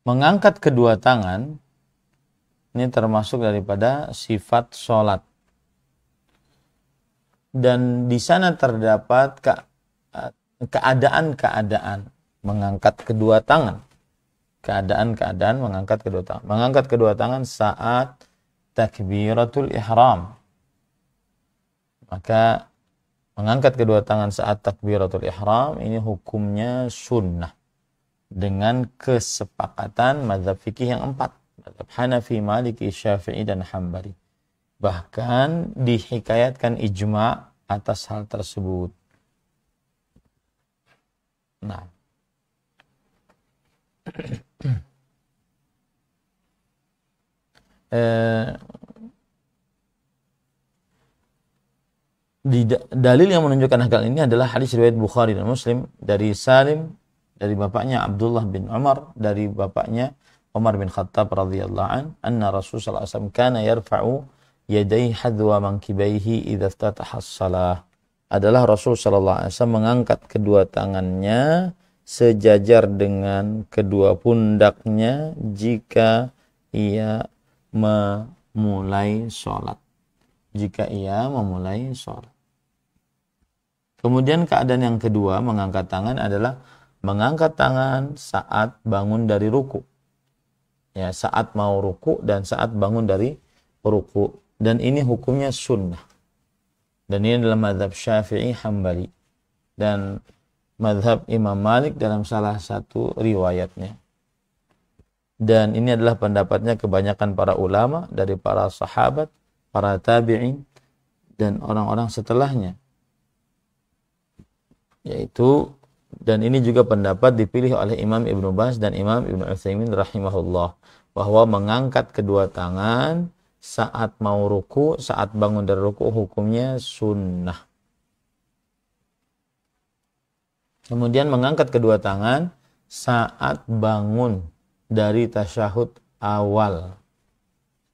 Mengangkat kedua tangan ini termasuk daripada sifat sholat. Dan di sana terdapat keadaan-keadaan mengangkat kedua tangan. Keadaan-keadaan mengangkat kedua tangan. Mengangkat kedua tangan saat takbiratul ihram. Maka mengangkat kedua tangan saat takbiratul ihram ini hukumnya sunnah. Dengan kesepakatan mazhab fikih yang 4. Mazhab Hanafi, Maliki, Syafi'i, dan Hambali. Bahkan dihikayatkan ijma' atas hal tersebut. Nah. Dalil yang menunjukkan hal ini adalah hadis riwayat Bukhari dan Muslim dari Salim, dari bapaknya Abdullah bin Umar, dari bapaknya Umar bin Khattab radhiyallahu an, anna Rasulullah sallallahu alaihi wasallam kana yarfa'u yadayhi hadwa mankibaihi idza iftataha as-shalah. Adalah Rasul sallallahu alaihi wasallam mengangkat kedua tangannya sejajar dengan kedua pundaknya jika ia memulai sholat. Jika ia memulai sholat. Kemudian keadaan yang kedua mengangkat tangan adalah mengangkat tangan saat bangun dari ruku. Ya, saat mau ruku dan saat bangun dari ruku. Dan ini hukumnya sunnah. Dan ini adalah mazhab Syafi'i, Hambali. Dan mazhab Imam Malik dalam salah satu riwayatnya. Dan ini adalah pendapatnya kebanyakan para ulama dari para sahabat, para tabi'in, dan orang-orang setelahnya. yaitu, dan ini juga pendapat dipilih oleh Imam Ibnu Baz dan Imam Ibnu Utsaimin rahimahullah, bahwa mengangkat kedua tangan saat mau ruku, saat bangun dari ruku, hukumnya sunnah. Kemudian mengangkat kedua tangan saat bangun dari tasyahud awal.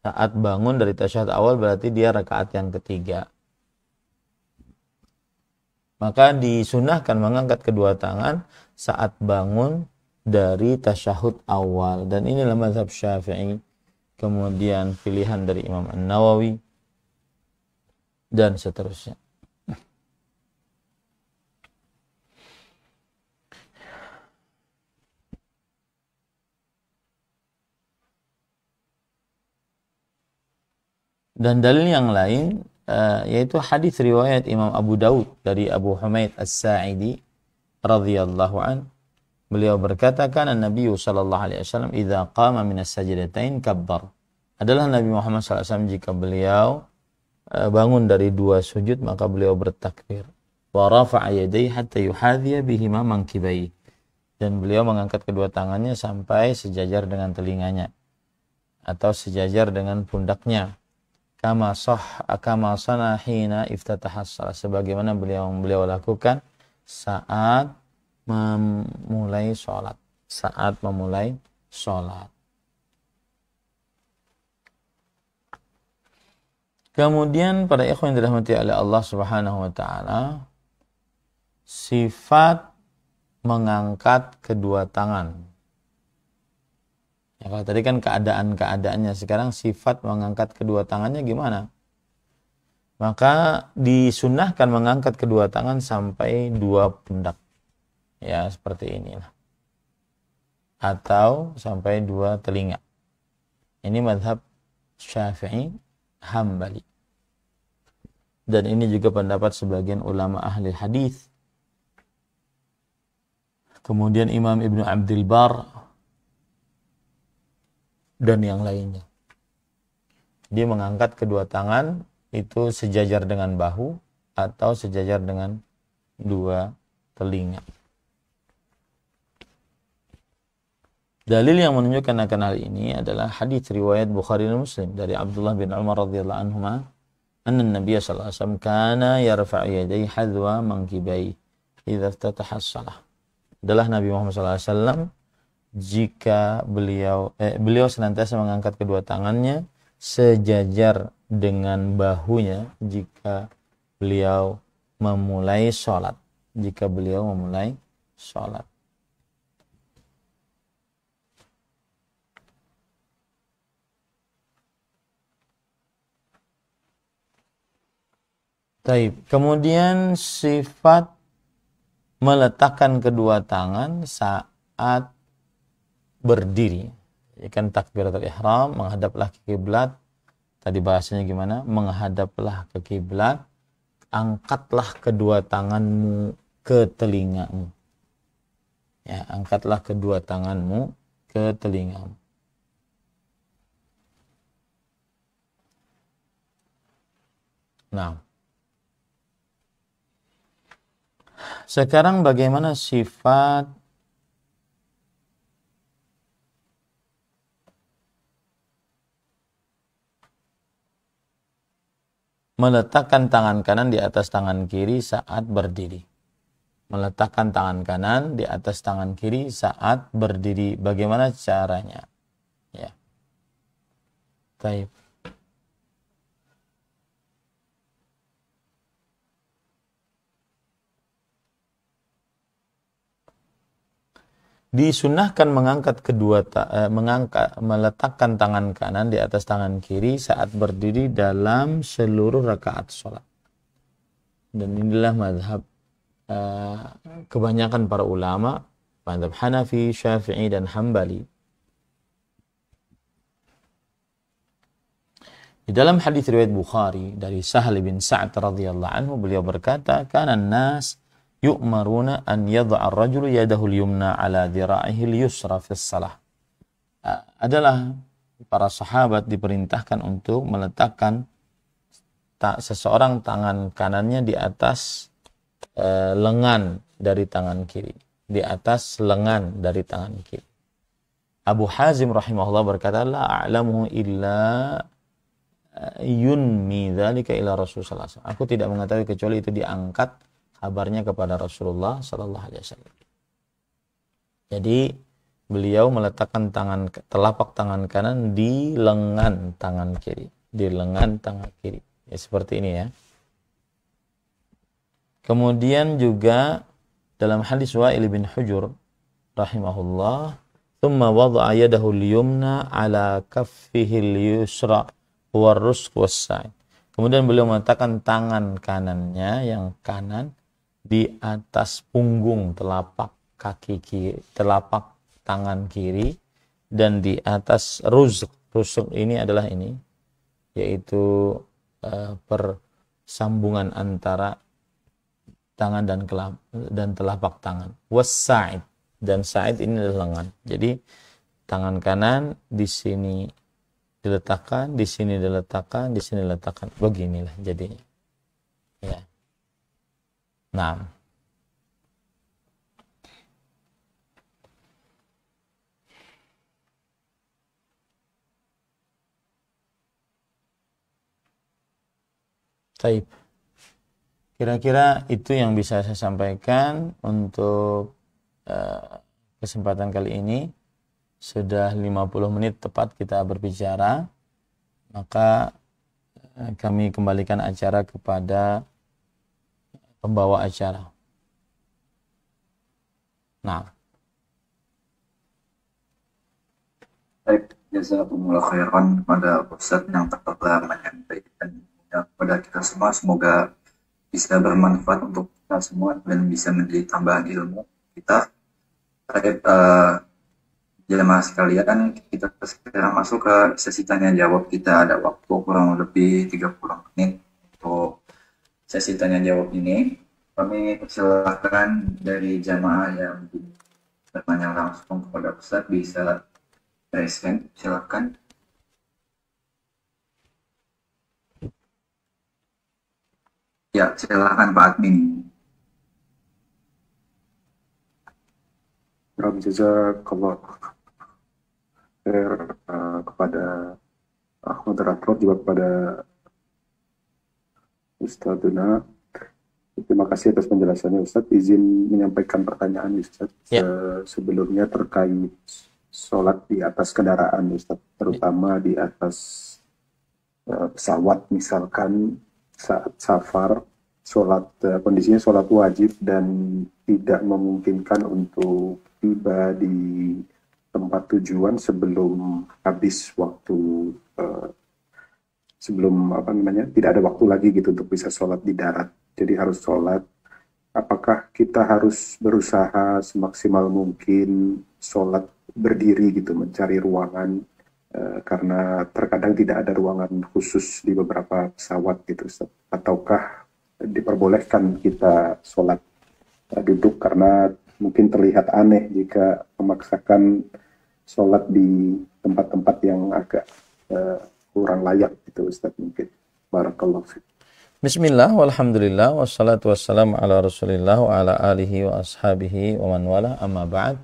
Saat bangun dari tasyahud awal berarti dia rakaat yang ketiga. Maka disunahkan mengangkat kedua tangan saat bangun dari tasyahud awal. Dan inilah mazhab Syafi'i. Kemudian pilihan dari Imam An-Nawawi. Dan seterusnya. Dan dalil yang lain yaitu hadis riwayat Imam Abu Daud dari Abu Humaid As-Sa'idi radhiyallahu an. Beliau berkata, kana Nabi sallallahu alaihi wasallam idza qama min as-sajdatain kabbar. Adalah Nabi Muhammad SAW jika beliau bangun dari dua sujud maka beliau bertakbir. Wa rafa'a yadayhi hatta yuhadhiya bihima mankibai. Dan beliau mengangkat kedua tangannya sampai sejajar dengan telinganya atau sejajar dengan pundaknya. Kama sana hina iftatahas shalah, sebagaimana beliau lakukan saat memulai sholat. Kemudian pada ikhwan yang dirahmati oleh Allah Subhanahu wa taala, sifat mengangkat kedua tangan. Ya, kalau tadi kan keadaannya, sekarang sifat mengangkat kedua tangannya gimana? Maka disunnahkan mengangkat kedua tangan sampai dua pundak. Ya, seperti inilah. Atau sampai dua telinga. Ini mazhab Syafi'i Hambali. Dan ini juga pendapat sebagian ulama ahli hadis. Kemudian Imam Ibnu Abdul Bar dan yang lainnya. Dia mengangkat kedua tangan itu sejajar dengan bahu atau sejajar dengan dua telinga. Dalil yang menunjukkan akan hal ini adalah hadis riwayat Bukhari dan Muslim dari Abdullah bin Umar radhiyallahu anhuma, anna Nabiy sallallahu alaihi wasallam kana yarfa'u yadayhi hadwa mankibai idza iftataha as-shalah. Adalah Nabi Muhammad sallallahu alaihi wasallam jika beliau senantiasa mengangkat kedua tangannya sejajar dengan bahunya jika beliau memulai sholat. Taib. Kemudian sifat meletakkan kedua tangan saat berdiri. Kan takbiratul ihram, menghadaplah ke kiblat. Tadi bahasanya gimana? Menghadaplah ke kiblat, angkatlah kedua tanganmu ke telingamu. Ya, angkatlah kedua tanganmu ke telingamu. Nah, sekarang bagaimana sifat meletakkan tangan kanan di atas tangan kiri saat berdiri? Meletakkan tangan kanan di atas tangan kiri saat berdiri. Bagaimana caranya? Ya. Baik. Disunahkan meletakkan tangan kanan di atas tangan kiri saat berdiri dalam seluruh rakaat sholat. Dan inilah mazhab kebanyakan para ulama, mazhab Hanafi, Syafi'i dan Hambali. Di dalam hadis riwayat Bukhari dari Sahal bin Sa'ad radhiyallahu anhu, beliau berkata, "Kana an-nas yu'maruna an yadha'a ar-rajulu yadahu al-yumna 'ala dhira'ihi al-yusra fi shalah." Adalah para sahabat diperintahkan untuk meletakkan seseorang tangan kanannya di atas lengan dari tangan kiri, di atas lengan dari tangan kiri. Abu Hazim rahimahullah berkata, la a'lamuhu illa yunmi dzalika ila Rasulullah sallallahu alaihi wasallam. Aku tidak mengetahui kecuali itu diangkat kabarnya kepada Rasulullah sallallahu alaihi wasallam. Jadi beliau meletakkan telapak tangan kanan di lengan tangan kiri, di lengan tangan kiri. Ya, seperti ini ya. Kemudian juga dalam hadis Wa'il bin Hujur rahimahullah, thumma wada'a yadahu al-yumna ala kaffihi al-yusra wa ar-rusq was-sa'id. Kemudian beliau meletakkan tangan kanannya yang kanan di atas punggung telapak kaki kiri, telapak tangan kiri, dan di atas rusq. Rusq ini adalah ini, yaitu persambungan antara tangan dan telapak tangan. Was-sa'id, dan sa'id ini adalah lengan. Jadi tangan kanan di sini diletakkan, di sini diletakkan, di sini diletakkan. Beginilah jadinya. Ya. Nah. Baik. Kira-kira itu yang bisa saya sampaikan untuk kesempatan kali ini. Sudah 50 menit tepat kita berbicara, maka kami kembalikan acara kepada pembawa acara. Nah. Baik, jazakumullah khairan kepada Ustaz yang telah menyampaikan kepada kita semua. Semoga bisa bermanfaat untuk kita semua dan bisa menjadi tambahan ilmu kita. Baik, jemaah sekalian, kita sekarang masuk ke sesi tanya jawab. Kita ada waktu kurang lebih 30 menit untuk sesi tanya jawab ini. Kami persilahkan dari jamaah yang bertanya langsung kepada Ustaz bisa raise hand, silakan. Ya, silakan Pak Admin. Jazakallah kepada moderator, juga kepada Ustadzuna. Terima kasih atas penjelasannya Ustadz. Izin menyampaikan pertanyaan Ustadz. Ya. Sebelumnya terkait sholat di atas kendaraan Ustadz, terutama di atas pesawat misalkan saat safar, kondisinya sholat wajib dan tidak memungkinkan untuk tiba di tempat tujuan sebelum habis waktu, sebelum tidak ada waktu lagi gitu untuk bisa sholat di darat, jadi harus sholat. Apakah kita harus berusaha semaksimal mungkin sholat berdiri gitu, mencari ruangan, karena terkadang tidak ada ruangan khusus di beberapa pesawat gitu, ataukah diperbolehkan kita sholat duduk karena mungkin terlihat aneh jika memaksakan sholat di tempat-tempat yang agak kurang layak gitu Ustaz mungkin. Barakallahu fiik. Bismillah, walhamdulillah, wassalatu wassalamu ala rasulillah wa ala alihi wa ashabihi wa man wala, amma ba'd.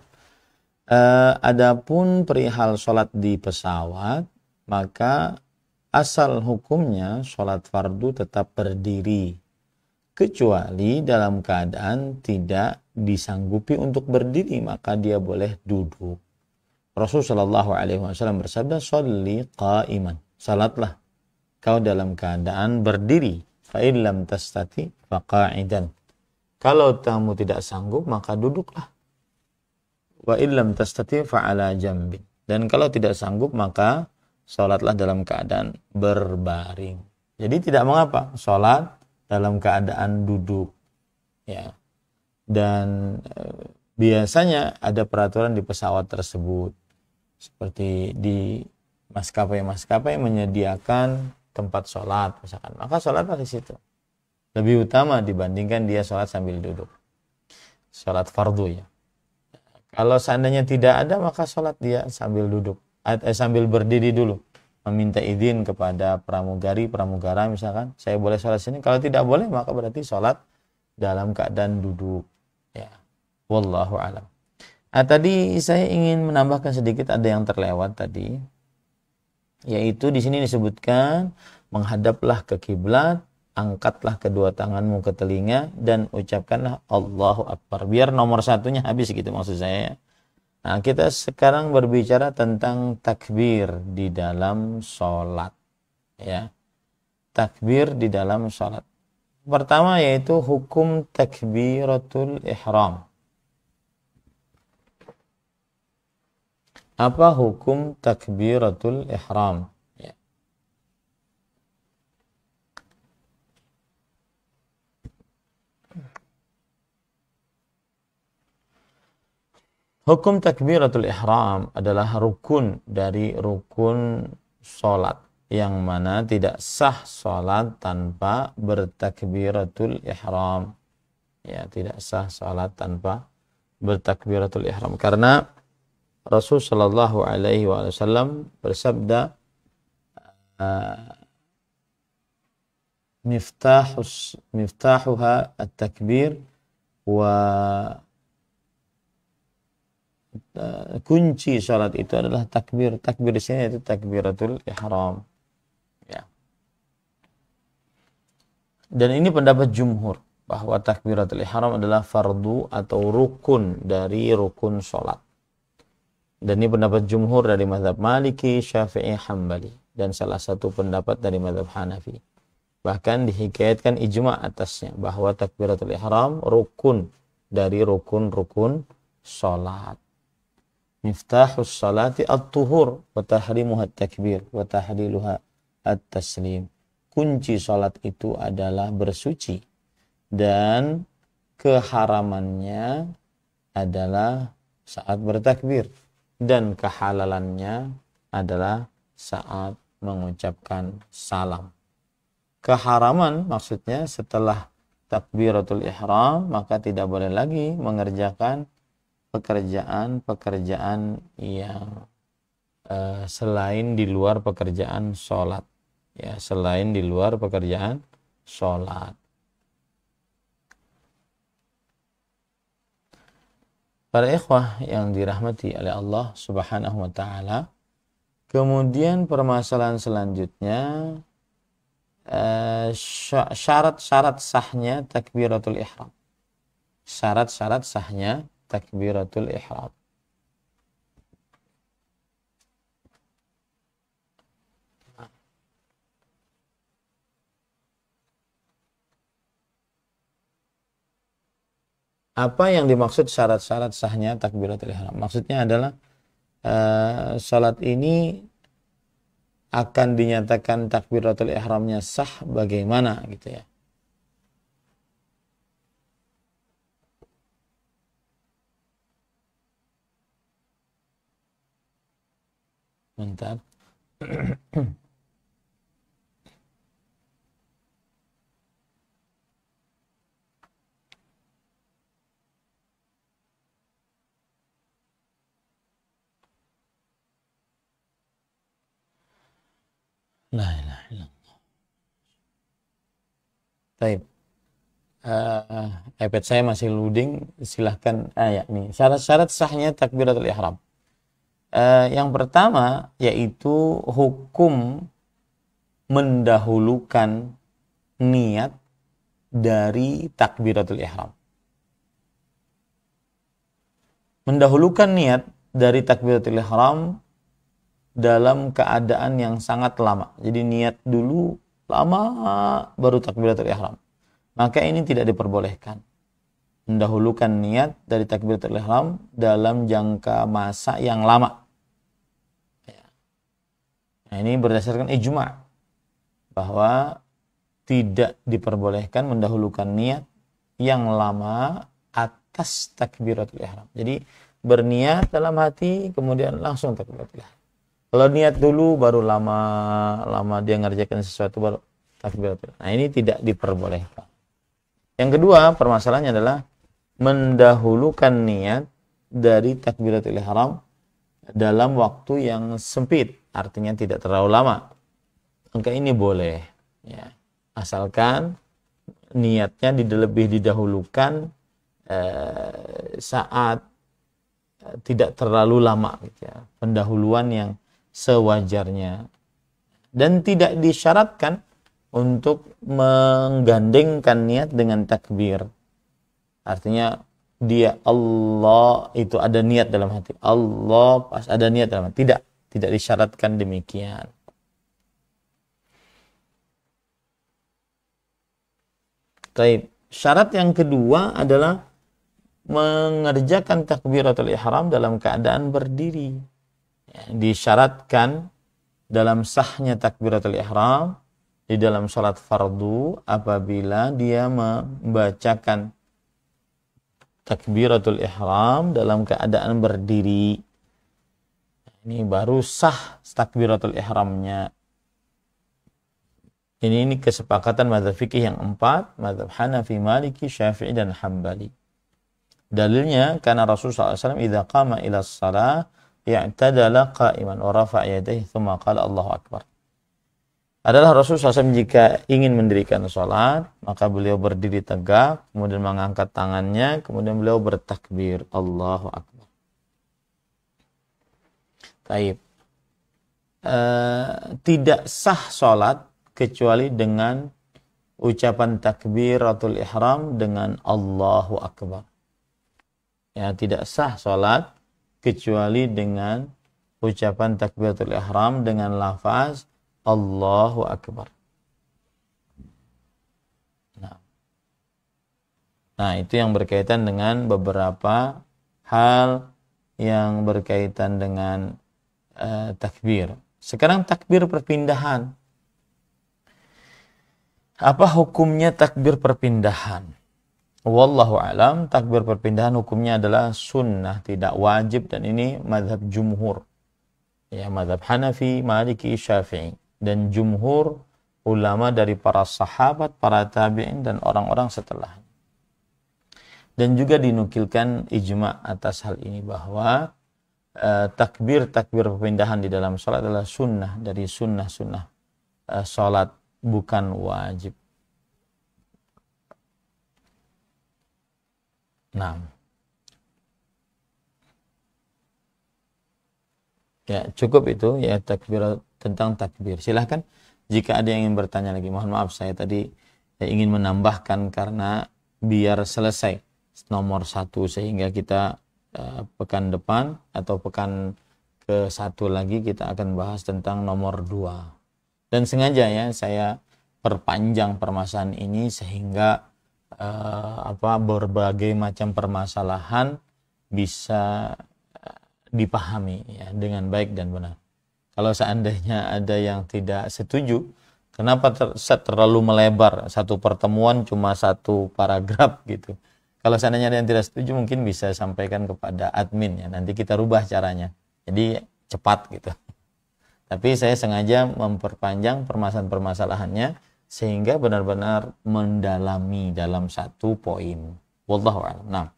Adapun perihal sholat di pesawat, maka asal hukumnya sholat fardu tetap berdiri, kecuali dalam keadaan tidak disanggupi untuk berdiri, maka dia boleh duduk. Rasulullah SAW bersabda, "Sholli qa'iman." Salatlah kau dalam keadaan berdiri. Fa in lam tastati faqa'idan. Kalau kamu tidak sanggup, maka duduklah. Wa in lam tastati fa'ala jambin. Dan kalau tidak sanggup, maka salatlah dalam keadaan berbaring. Jadi tidak mengapa salat dalam keadaan duduk, ya. Dan biasanya ada peraturan di pesawat tersebut, seperti di maskapai-maskapai menyediakan tempat sholat misalkan, maka sholatlah di situ. Lebih utama dibandingkan dia sholat sambil duduk, sholat fardu ya. Kalau seandainya tidak ada, maka sholat dia sambil duduk, sambil berdiri dulu, meminta izin kepada pramugara misalkan, saya boleh sholat sini. Kalau tidak boleh, maka berarti sholat dalam keadaan duduk. Ya, wallahu alam. Tadi saya ingin menambahkan sedikit, ada yang terlewat tadi, yaitu di sini disebutkan menghadaplah ke kiblat, angkatlah kedua tanganmu ke telinga dan ucapkanlah Allahu Akbar. Biar nomor satunya habis gitu maksud saya. Nah, kita sekarang berbicara tentang takbir di dalam sholat. Ya, takbir di dalam sholat. Pertama yaitu hukum takbiratul ihram. Apa hukum takbiratul ihram? Ya. Hukum takbiratul ihram adalah rukun dari rukun sholat, yang mana tidak sah sholat tanpa bertakbiratul ihram. Ya, tidak sah sholat tanpa bertakbiratul ihram. Karena Rasul Shallallahu Alaihi Wasallam bersabda, miftahuha at-takbir wa kunci sholat itu adalah takbir. Takbir di sini itu takbiratul ihram. Ya. Dan ini pendapat jumhur bahwa takbiratul ihram adalah fardu atau rukun dari rukun sholat. Dan ini pendapat jumhur dari mazhab Maliki, Syafi'i, Hambali, dan salah satu pendapat dari mazhab Hanafi. Bahkan dihikayatkan ijma' atasnya bahwa takbiratul ihram rukun dari rukun-rukun sholat. Miftahus salati at-tuhur wa tahrimuha at-takbir wa tahliluha at-taslim. Kunci salat itu adalah bersuci dan keharamannya adalah saat bertakbir dan kehalalannya adalah saat mengucapkan salam. Keharaman maksudnya setelah takbiratul ihram maka tidak boleh lagi mengerjakan pekerjaan-pekerjaan yang selain di luar pekerjaan sholat, ya, selain di luar pekerjaan sholat. Para ikhwah yang dirahmati oleh Allah Subhanahu wa taala, kemudian permasalahan selanjutnya syarat-syarat sahnya takbiratul ihram. Syarat-syarat sahnya takbiratul ihram. Apa yang dimaksud syarat-syarat sahnya takbiratul ihram? Maksudnya adalah salat ini akan dinyatakan takbiratul ihramnya sah bagaimana gitu ya. Bentar. La ilaha illallah. Baik. iPad saya masih loading, silahkan nih. Syarat-syarat sahnya takbiratul ihram. Yang pertama yaitu hukum mendahulukan niat dari takbiratul ihram. Mendahulukan niat dari takbiratul ihram dalam keadaan yang sangat lama. Jadi niat dulu lama baru takbiratul ihram. Maka ini tidak diperbolehkan. Mendahulukan niat dari takbiratul ihram dalam jangka masa yang lama. Nah, ini berdasarkan ijma' bahwa tidak diperbolehkan mendahulukan niat yang lama atas takbiratul ihram. Jadi berniat dalam hati kemudian langsung takbiratul ihram. Kalau niat dulu baru lama dia ngerjakan sesuatu baru takbiratul ihram. Nah, ini tidak diperbolehkan. Yang kedua, permasalahannya adalah mendahulukan niat dari takbiratul ihram dalam waktu yang sempit, artinya tidak terlalu lama. Maka ini boleh, ya. Asalkan niatnya lebih didahulukan saat tidak terlalu lama gitu ya, pendahuluan yang sewajarnya, dan tidak disyaratkan untuk menggandengkan niat dengan takbir. Artinya dia Allah itu ada niat dalam hati, Allah pas ada niat dalam hati, tidak disyaratkan demikian. Baik, syarat yang kedua adalah mengerjakan takbiratul ihram dalam keadaan berdiri. Ya, disyaratkan dalam sahnya takbiratul ihram di dalam salat fardu apabila dia membacakan takbiratul ihram dalam keadaan berdiri. Ini baru sah takbiratul ihramnya. Ini kesepakatan mazhab fikih yang 4, mazhab Hanafi, Maliki, Syafi'i dan Hambali. Dalilnya karena Rasulullah SAW idza qama ila shalah i'tadala qa'iman wa rafa'a yadayhi tsumma qala Allahu akbar. Adalah Rasulullah SAW jika ingin mendirikan salat, maka beliau berdiri tegak, kemudian mengangkat tangannya, kemudian beliau bertakbir Allahu akbar. Taib. Tidak sah salat kecuali dengan ucapan takbiratul ihram dengan Allahu akbar. Ya, tidak sah salat kecuali dengan ucapan takbiratul ihram dengan lafaz Allahu akbar. Nah, itu yang berkaitan dengan beberapa hal yang berkaitan dengan takbir. Sekarang takbir perpindahan. Apa hukumnya takbir perpindahan? Wallahu alam, takbir perpindahan hukumnya adalah sunnah, tidak wajib, dan ini mazhab jumhur. Ya, mazhab Hanafi, Maliki, Syafi'i, dan jumhur ulama dari para sahabat, para tabi'in, dan orang-orang setelahnya. Dan juga dinukilkan ijma' atas hal ini bahwa takbir perpindahan di dalam salat adalah sunnah dari sunnah-sunnah salat, bukan wajib. Nah, ya cukup itu ya takbir, tentang takbir. Silahkan jika ada yang ingin bertanya lagi. Mohon maaf saya tadi ingin menambahkan karena biar selesai nomor 1 sehingga kita pekan depan atau pekan ke-1 lagi kita akan bahas tentang nomor 2. Dan sengaja ya saya perpanjang permasalahan ini sehingga berbagai macam permasalahan bisa dipahami ya dengan baik dan benar. Kalau seandainya ada yang tidak setuju, kenapa terlalu melebar satu pertemuan cuma 1 paragraf gitu. Kalau seandainya ada yang tidak setuju mungkin bisa sampaikan kepada admin ya, nanti kita rubah caranya. Jadi cepat gitu. Tapi saya sengaja memperpanjang permasalahan-permasalahannya sehingga benar-benar mendalami dalam 1 poin. Wallahu a'lam. Nah.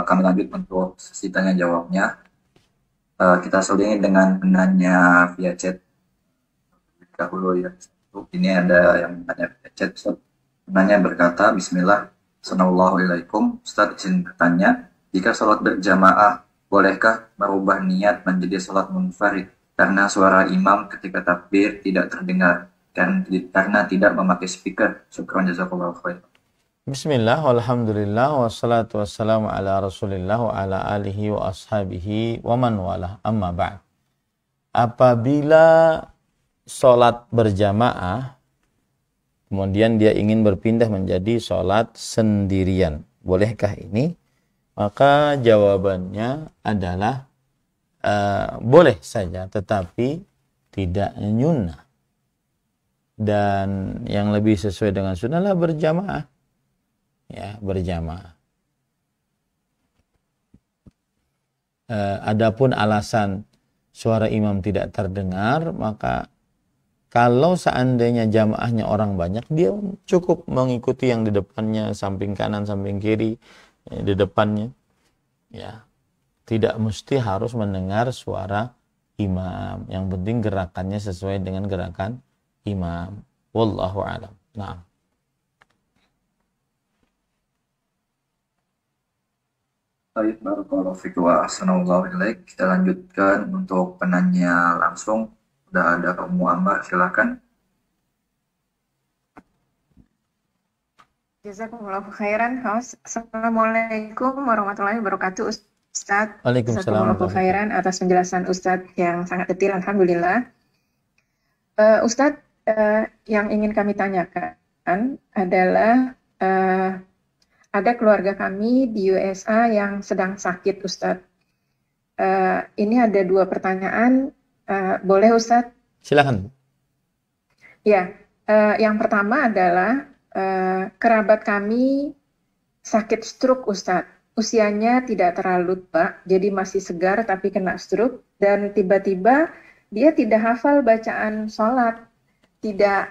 Kami lanjut untuk sesi tanya jawabnya. Kita selingi dengan penanya via chat dahulu ya. Ini ada yang bertanya via chat. Penanya berkata, Bismillah. Assalamualaikum, Ustaz izin bertanya, jika sholat berjamaah, bolehkah merubah niat menjadi sholat munfarid karena suara imam ketika takbir tidak terdengar karena tidak memakai speaker? Syukran jazakallahu khair. Bismillah, walhamdulillah, wassalatu wassalamu ala rasulillah wa ala alihi wa ashabihi wa man walah, amma ba'd. Apabila sholat berjamaah kemudian dia ingin berpindah menjadi sholat sendirian, bolehkah ini? Maka jawabannya adalah boleh saja, tetapi tidak nyunnah. Dan yang lebih sesuai dengan sunnah lah berjamaah. Ya, berjamaah. Adapun alasan suara imam tidak terdengar, maka kalau seandainya jamaahnya orang banyak, dia cukup mengikuti yang di depannya, samping kanan, samping kiri, di depannya. Ya, tidak mesti harus mendengar suara imam. Yang penting gerakannya sesuai dengan gerakan imam. Wallahu a'lam. Nah. Baik, barakallahu fiik wa ahsanallahu ilaik. Kita lanjutkan untuk penanya langsung. Udah ada Ummu Ammar, silakan. Jazakumullahu khairan. Assalamualaikum warahmatullahi wabarakatuh. Ustadz, Waalaikumsalam. Jazakumullahu khairan atas penjelasan Ustadz yang sangat detail. Alhamdulillah. Ustadz, yang ingin kami tanyakan adalah ada keluarga kami di USA yang sedang sakit, Ustadz. Ini ada 2 pertanyaan. Boleh, Ustadz? Silakan. Ya, yang pertama adalah kerabat kami sakit stroke, Ustadz. Usianya tidak terlalu tua, jadi masih segar tapi kena stroke. Dan tiba-tiba dia tidak hafal bacaan sholat. Tidak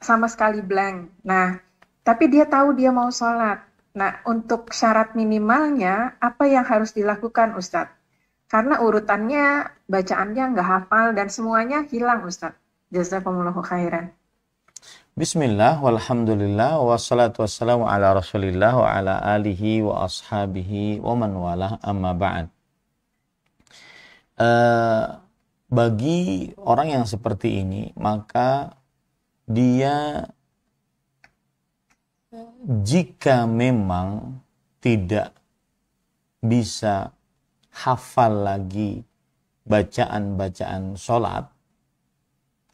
sama sekali blank. Nah, tapi dia tahu dia mau sholat. Nah, untuk syarat minimalnya, apa yang harus dilakukan, Ustadz? Karena urutannya, bacaannya nggak hafal, dan semuanya hilang, Ustadz. Jazakumullahu khairan. Bismillah, walhamdulillah, wassalatu wassalamu ala rasulillah, wa ala alihi wa ashabihi, wa man walah, amma ba'd. Bagi orang yang seperti ini, maka dia jika memang tidak bisa hafal lagi bacaan-bacaan sholat,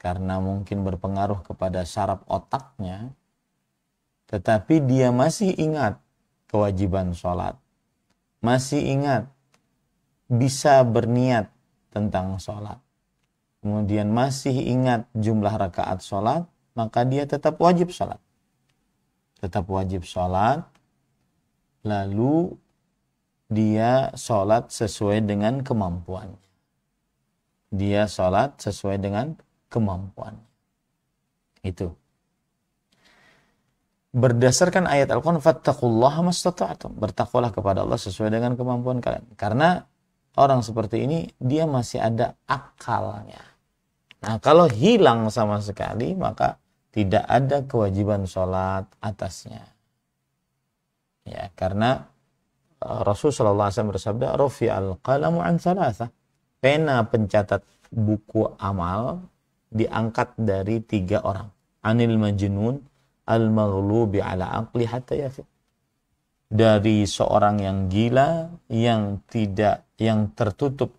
karena mungkin berpengaruh kepada saraf otaknya, tetapi dia masih ingat kewajiban sholat, masih ingat bisa berniat tentang sholat, kemudian masih ingat jumlah rakaat sholat, maka dia tetap wajib sholat. Tetap wajib sholat, lalu dia sholat sesuai dengan kemampuannya. Dia sholat sesuai dengan kemampuannya. Itu. Berdasarkan ayat Al-Quran, fattaqullaha mastata'tum. Bertakwalah kepada Allah sesuai dengan kemampuan kalian. Karena orang seperti ini, dia masih ada akalnya. Nah, kalau hilang sama sekali, maka tidak ada kewajiban sholat atasnya. Ya, karena Rasulullah SAW bersabda, Rafi'al qalamu an thalatha. Pena pencatat buku amal diangkat dari 3 orang. Anil majnun al-maghlubi ala aqli hatta yafiq. Dari seorang yang gila, yang tertutup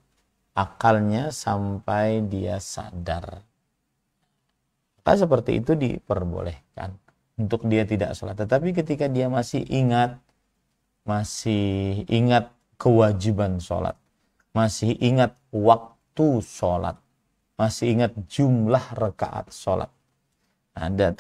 akalnya sampai dia sadar. Maka seperti itu diperbolehkan untuk dia tidak sholat. Tetapi ketika dia masih ingat kewajiban sholat, masih ingat waktu sholat, masih ingat jumlah rakaat sholat,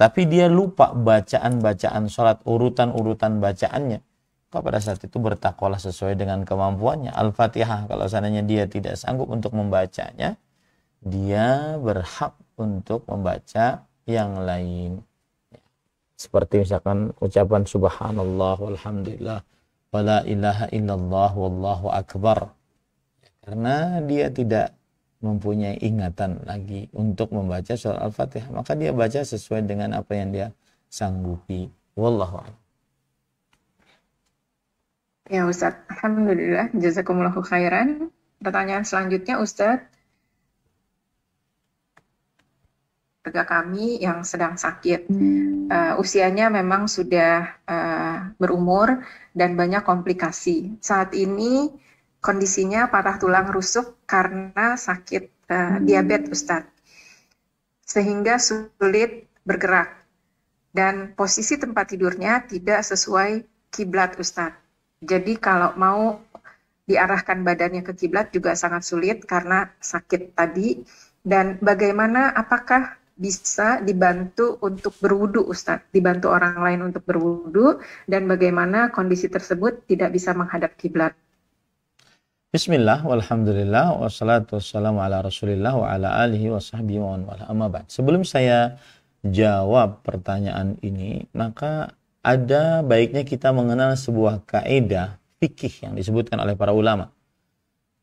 tapi dia lupa bacaan-bacaan sholat, urutan-urutan bacaannya, maka pada saat itu bertakwalah sesuai dengan kemampuannya. Al-Fatihah, kalau seandainya dia tidak sanggup untuk membacanya, dia berhak untuk membaca yang lain. Seperti misalkan ucapan subhanallah walhamdulillah wala ilaha illallah wallahu akbar. Karena dia tidak mempunyai ingatan lagi untuk membaca surah Al-Fatihah, maka dia baca sesuai dengan apa yang dia sanggupi. Wallahu a'lam. Ya Ustadz, alhamdulillah, jazakumullahu khairan. Pertanyaan selanjutnya, Ustadz. Keluarga kami yang sedang sakit, usianya memang sudah berumur dan banyak komplikasi. Saat ini kondisinya patah tulang rusuk karena sakit diabetes, Ustadz, sehingga sulit bergerak dan posisi tempat tidurnya tidak sesuai kiblat, Ustadz. Jadi kalau mau diarahkan badannya ke kiblat juga sangat sulit karena sakit tadi. Dan bagaimana, apakah bisa dibantu untuk berwudu, Ustadz, dibantu orang lain untuk berwudu, dan bagaimana kondisi tersebut tidak bisa menghadap kiblat? Bismillah, walhamdulillah, wassalatu wassalamu ala rasulillah wa ala alihi wa sahbihi wa wala amma ba'd. Sebelum saya jawab pertanyaan ini, maka ada baiknya kita mengenal sebuah kaidah fikih yang disebutkan oleh para ulama.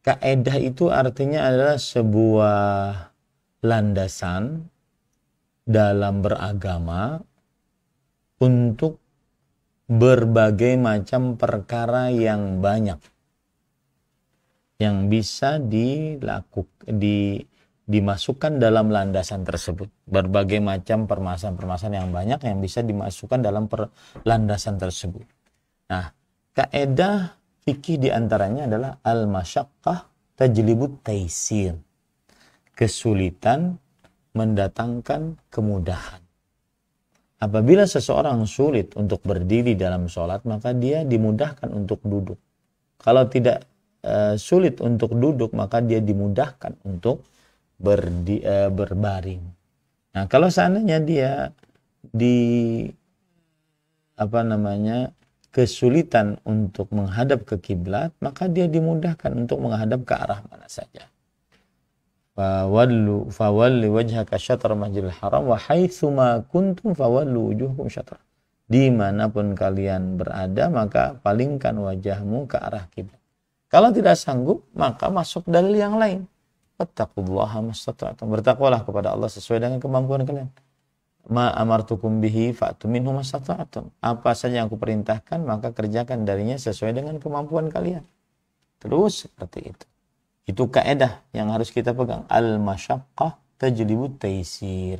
Kaedah itu artinya adalah sebuah landasan dalam beragama untuk berbagai macam perkara yang banyak yang bisa dimasukkan dalam landasan tersebut. Berbagai macam permasalahan-permasalahan yang banyak yang bisa dimasukkan dalam landasan tersebut. Nah, kaedah fikih diantaranya adalah al-masyaqqah tajlibut taisir. Kesulitan mendatangkan kemudahan. Apabila seseorang sulit untuk berdiri dalam sholat, maka dia dimudahkan untuk duduk. Kalau tidak sulit untuk duduk, maka dia dimudahkan untuk berbaring. Nah, kalau seandainya dia kesulitan untuk menghadap ke kiblat, maka dia dimudahkan untuk menghadap ke arah mana saja. Fawalli wajhaka syatr masjidil haram wa haitsuma kuntum fawallu wujuhakum syatr. Dimanapun kalian berada, maka palingkan wajahmu ke arah kiblat. Kalau tidak sanggup, maka masuk dalil yang lain. Wattaqullaha mastata'tum. Bertakwalah kepada Allah sesuai dengan kemampuan kalian. Ma amartukum bihi fa'tu minhu mastata'tum. Apa saja yang aku perintahkan, maka kerjakan darinya sesuai dengan kemampuan kalian. Terus seperti itu. Itu kaedah yang harus kita pegang. Al-masyaqqah tajlibut taisir.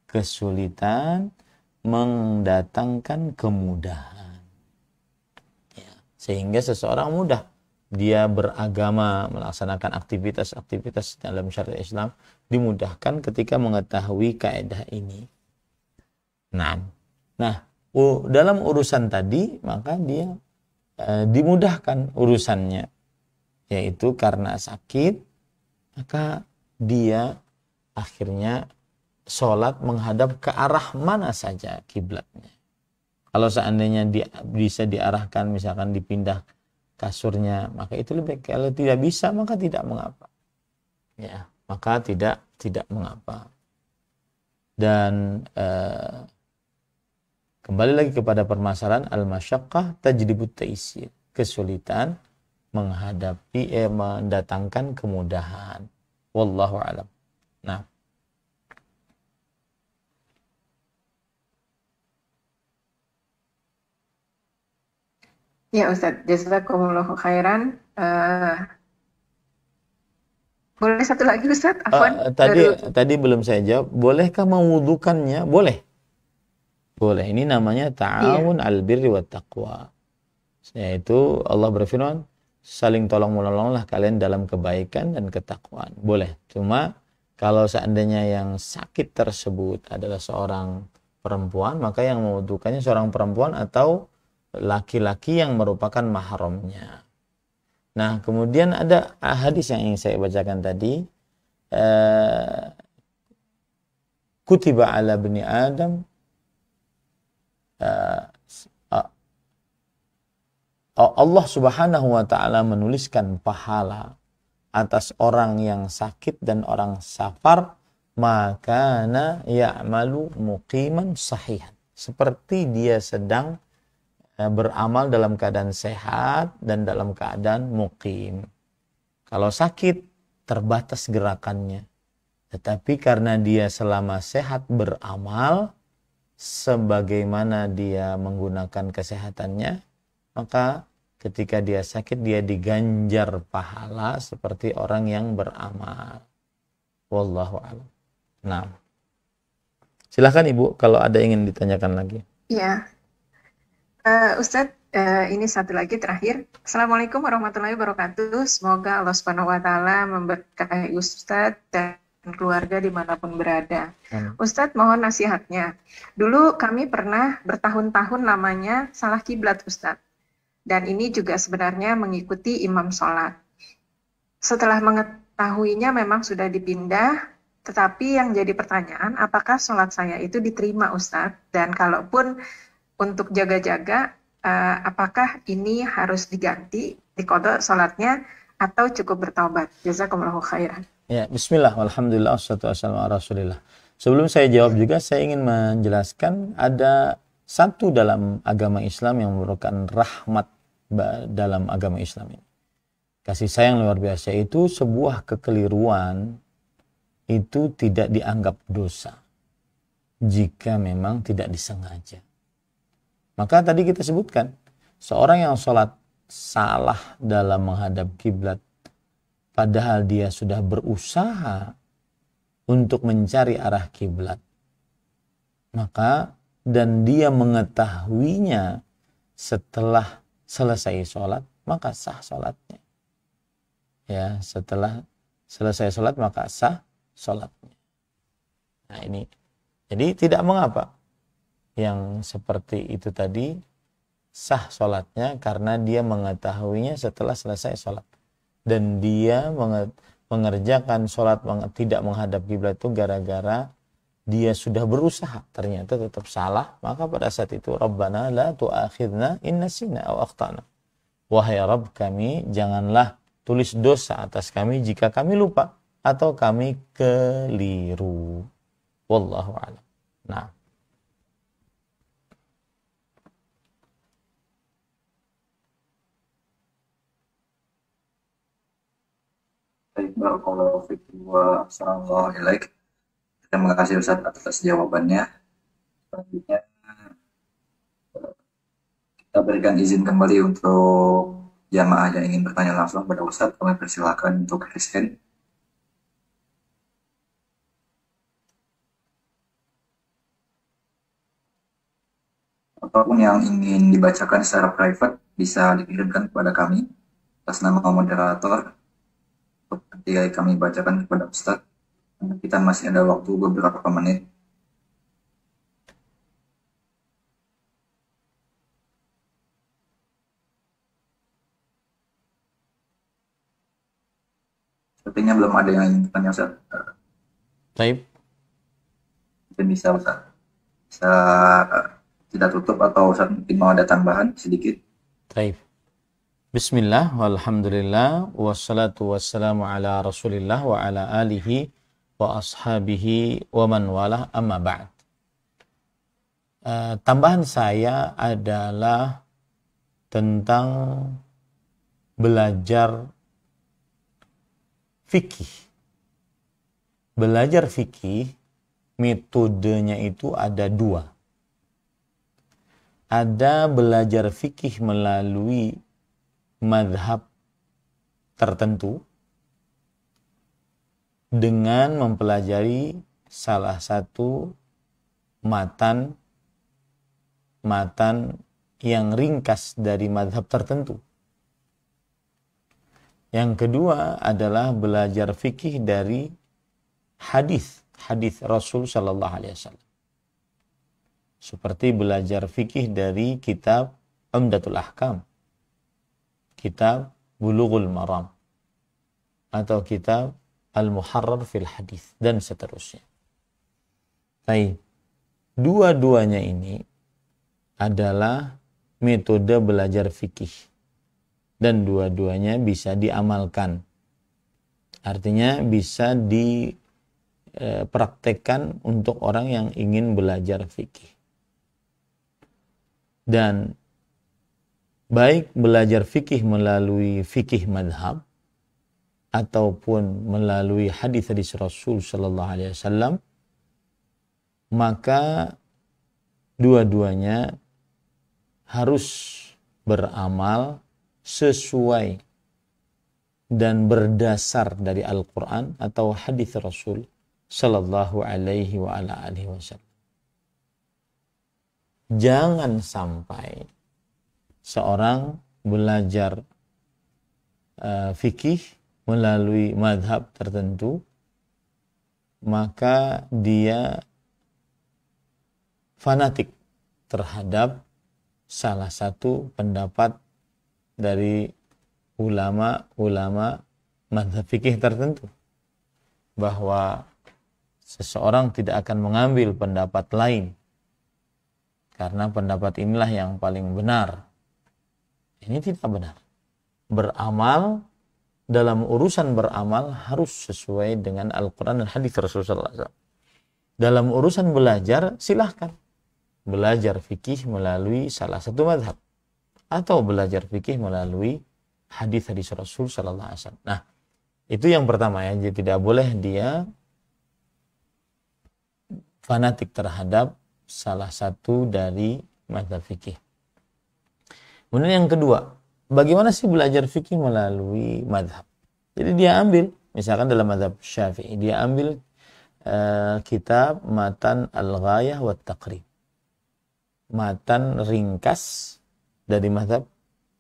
Kesulitan mendatangkan kemudahan. Ya, sehingga seseorang mudah dia beragama, melaksanakan aktivitas-aktivitas dalam syariat Islam dimudahkan ketika mengetahui kaedah ini. Nah, dalam urusan tadi maka dia dimudahkan urusannya, yaitu karena sakit, maka dia akhirnya sholat menghadap ke arah mana saja kiblatnya. Kalau seandainya bisa diarahkan, misalkan dipindah kasurnya, maka itu lebih baik. Kalau tidak bisa, maka tidak mengapa. Ya, maka tidak mengapa. Dan kembali lagi kepada permasalahan al-masyaqqah tajlibut taisir. Kesulitan mendatangkan kemudahan. Wallahu a'lam. Nah, ya Ustadz, jazakumullahu khairan. Boleh satu lagi Ustadz? Afwan. Tadi belum saya jawab. Bolehkah mewudukannya? Boleh. Boleh. Ini namanya ta'awun al birri wat taqwa. Yaitu Allah berfirman, saling tolong-menolonglah kalian dalam kebaikan dan ketakwaan. Boleh. Cuma kalau seandainya yang sakit tersebut adalah seorang perempuan, maka yang mewudukannya seorang perempuan atau laki-laki yang merupakan mahramnya. Nah, kemudian ada hadis yang ingin saya bacakan tadi. Kutiba ala bani Adam Allah Subhanahu wa ta'ala menuliskan pahala atas orang yang sakit dan orang safar, makana ya'malu muqiman sahihan. Seperti dia sedang beramal dalam keadaan sehat dan dalam keadaan muqim. Kalau sakit, terbatas gerakannya. Tetapi karena dia selama sehat beramal, sebagaimana dia menggunakan kesehatannya, maka ketika dia sakit, dia diganjar pahala seperti orang yang beramal. Wallahu a'lam. Nah, silakan Ibu kalau ada ingin ditanyakan lagi. Iya. Ustadz, ini satu lagi terakhir. Assalamualaikum warahmatullahi wabarakatuh. Semoga Allah Subhanahu wa Ta'ala memberkahi Ustadz dan keluarga dimanapun berada. Ustadz, mohon nasihatnya. Dulu kami pernah bertahun-tahun namanya salah kiblat Ustadz. Dan ini juga sebenarnya mengikuti imam sholat. Setelah mengetahuinya memang sudah dipindah, tetapi yang jadi pertanyaan, apakah sholat saya itu diterima Ustadz? Dan kalaupun untuk jaga-jaga, apakah ini harus diganti, diqadha sholatnya, atau cukup bertaubat? Jazakumullahu khairan. Ya, bismillah, walhamdulillah, wassalatu wassalamu ala rasulillah. Sebelum saya jawab juga, saya ingin menjelaskan ada satu dalam agama Islam yang merupakan rahmat dalam agama Islam ini. Kasih sayang luar biasa itu sebuah kekeliruan, itu tidak dianggap dosa jika memang tidak disengaja. Maka tadi kita sebutkan, seorang yang sholat salah dalam menghadap kiblat, padahal dia sudah berusaha untuk mencari arah kiblat, maka dan dia mengetahuinya setelah selesai sholat, maka sah sholatnya. Ya, setelah selesai sholat maka sah sholatnya. Nah ini, jadi tidak mengapa yang seperti itu tadi sah sholatnya karena dia mengetahuinya setelah selesai sholat, dan dia mengerjakan sholat tidak menghadap kiblat itu gara-gara dia sudah berusaha ternyata tetap salah, maka pada saat itu Rabbana la tu'akhidna in nasina aw akhtana, wahai Rabb kami, janganlah tulis dosa atas kami jika kami lupa atau kami keliru. Wallahu a'lam. Nah, baik, barakallahu fikum wa ahsanallahu ilaik. Terima kasih Ustaz atas jawabannya. Selanjutnya kita berikan izin kembali untuk jamaah yang ingin bertanya langsung pada Ustaz. Kami persilakan untuk raise hand. Ataupun yang ingin dibacakan secara private bisa dikirimkan kepada kami atas nama moderator untuk nanti kami bacakan kepada Ustaz. Kita masih ada waktu beberapa menit. Sepertinya belum ada yang ingin bertanya, Ustaz. baik. Mungkin bisa Ustaz. Bisa kita tutup atau Ustaz mungkin mau ada tambahan sedikit? Baik. Bismillah, walhamdulillah, wassalatu wassalamu ala rasulillah wa ala alihi wa ashabihi wa man walah, amma ba'd. Tambahan saya adalah tentang belajar fikih. Belajar fikih, metodenya itu ada dua. Ada belajar fikih melalui madhab tertentu dengan mempelajari salah satu matan yang ringkas dari madhab tertentu. Yang kedua adalah belajar fikih dari hadis Rasul Shallallahu Alaihi Wasallam, seperti belajar fikih dari kitab Umdatul Ahkam, kitab Bulughul Maram, atau kitab Al-Muharrar fil Hadis, dan seterusnya. Baik, dua-duanya ini adalah metode belajar fikih dan dua-duanya bisa diamalkan. Artinya bisa dipraktekkan untuk orang yang ingin belajar fikih. Dan baik belajar fikih melalui fikih madhab ataupun melalui hadis-hadis Rasul Sallallahu Alaihi Wasallam, maka dua-duanya harus beramal sesuai dan berdasar dari Al-Quran atau hadis Rasul Sallallahu Alaihi Wasallam. Jangan sampai seorang belajar fikih melalui madhab tertentu, maka dia fanatik terhadap salah satu pendapat dari ulama-ulama madhab fikih tertentu, bahwa seseorang tidak akan mengambil pendapat lain karena pendapat inilah yang paling benar. Ini tidak benar. Beramal, dalam urusan beramal harus sesuai dengan Al-Quran dan hadis Rasulullah SAW. Dalam urusan belajar, silahkan belajar fikih melalui salah satu madhab, atau belajar fikih melalui hadis-hadis Rasul sallallahu alaihi wasallam. Nah, itu yang pertama ya, jadi tidak boleh dia fanatik terhadap salah satu dari mazhab fikih. Kemudian yang kedua, bagaimana sih belajar fikih melalui mazhab? Jadi dia ambil, misalkan dalam mazhab Syafi'i, dia ambil kitab Matan Al-Ghayah wa Taqrib. Matan ringkas dari mazhab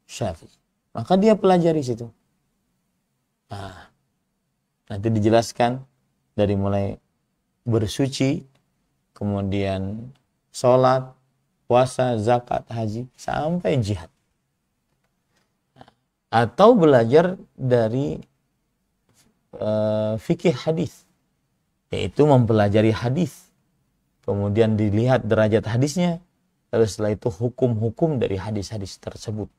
Syafi'i. Maka dia pelajari situ. Nah, nanti dijelaskan dari mulai bersuci, kemudian sholat, puasa, zakat, haji, sampai jihad. Atau belajar dari fikih hadis, yaitu mempelajari hadis, kemudian dilihat derajat hadisnya, lalu setelah itu hukum-hukum dari hadis-hadis tersebut.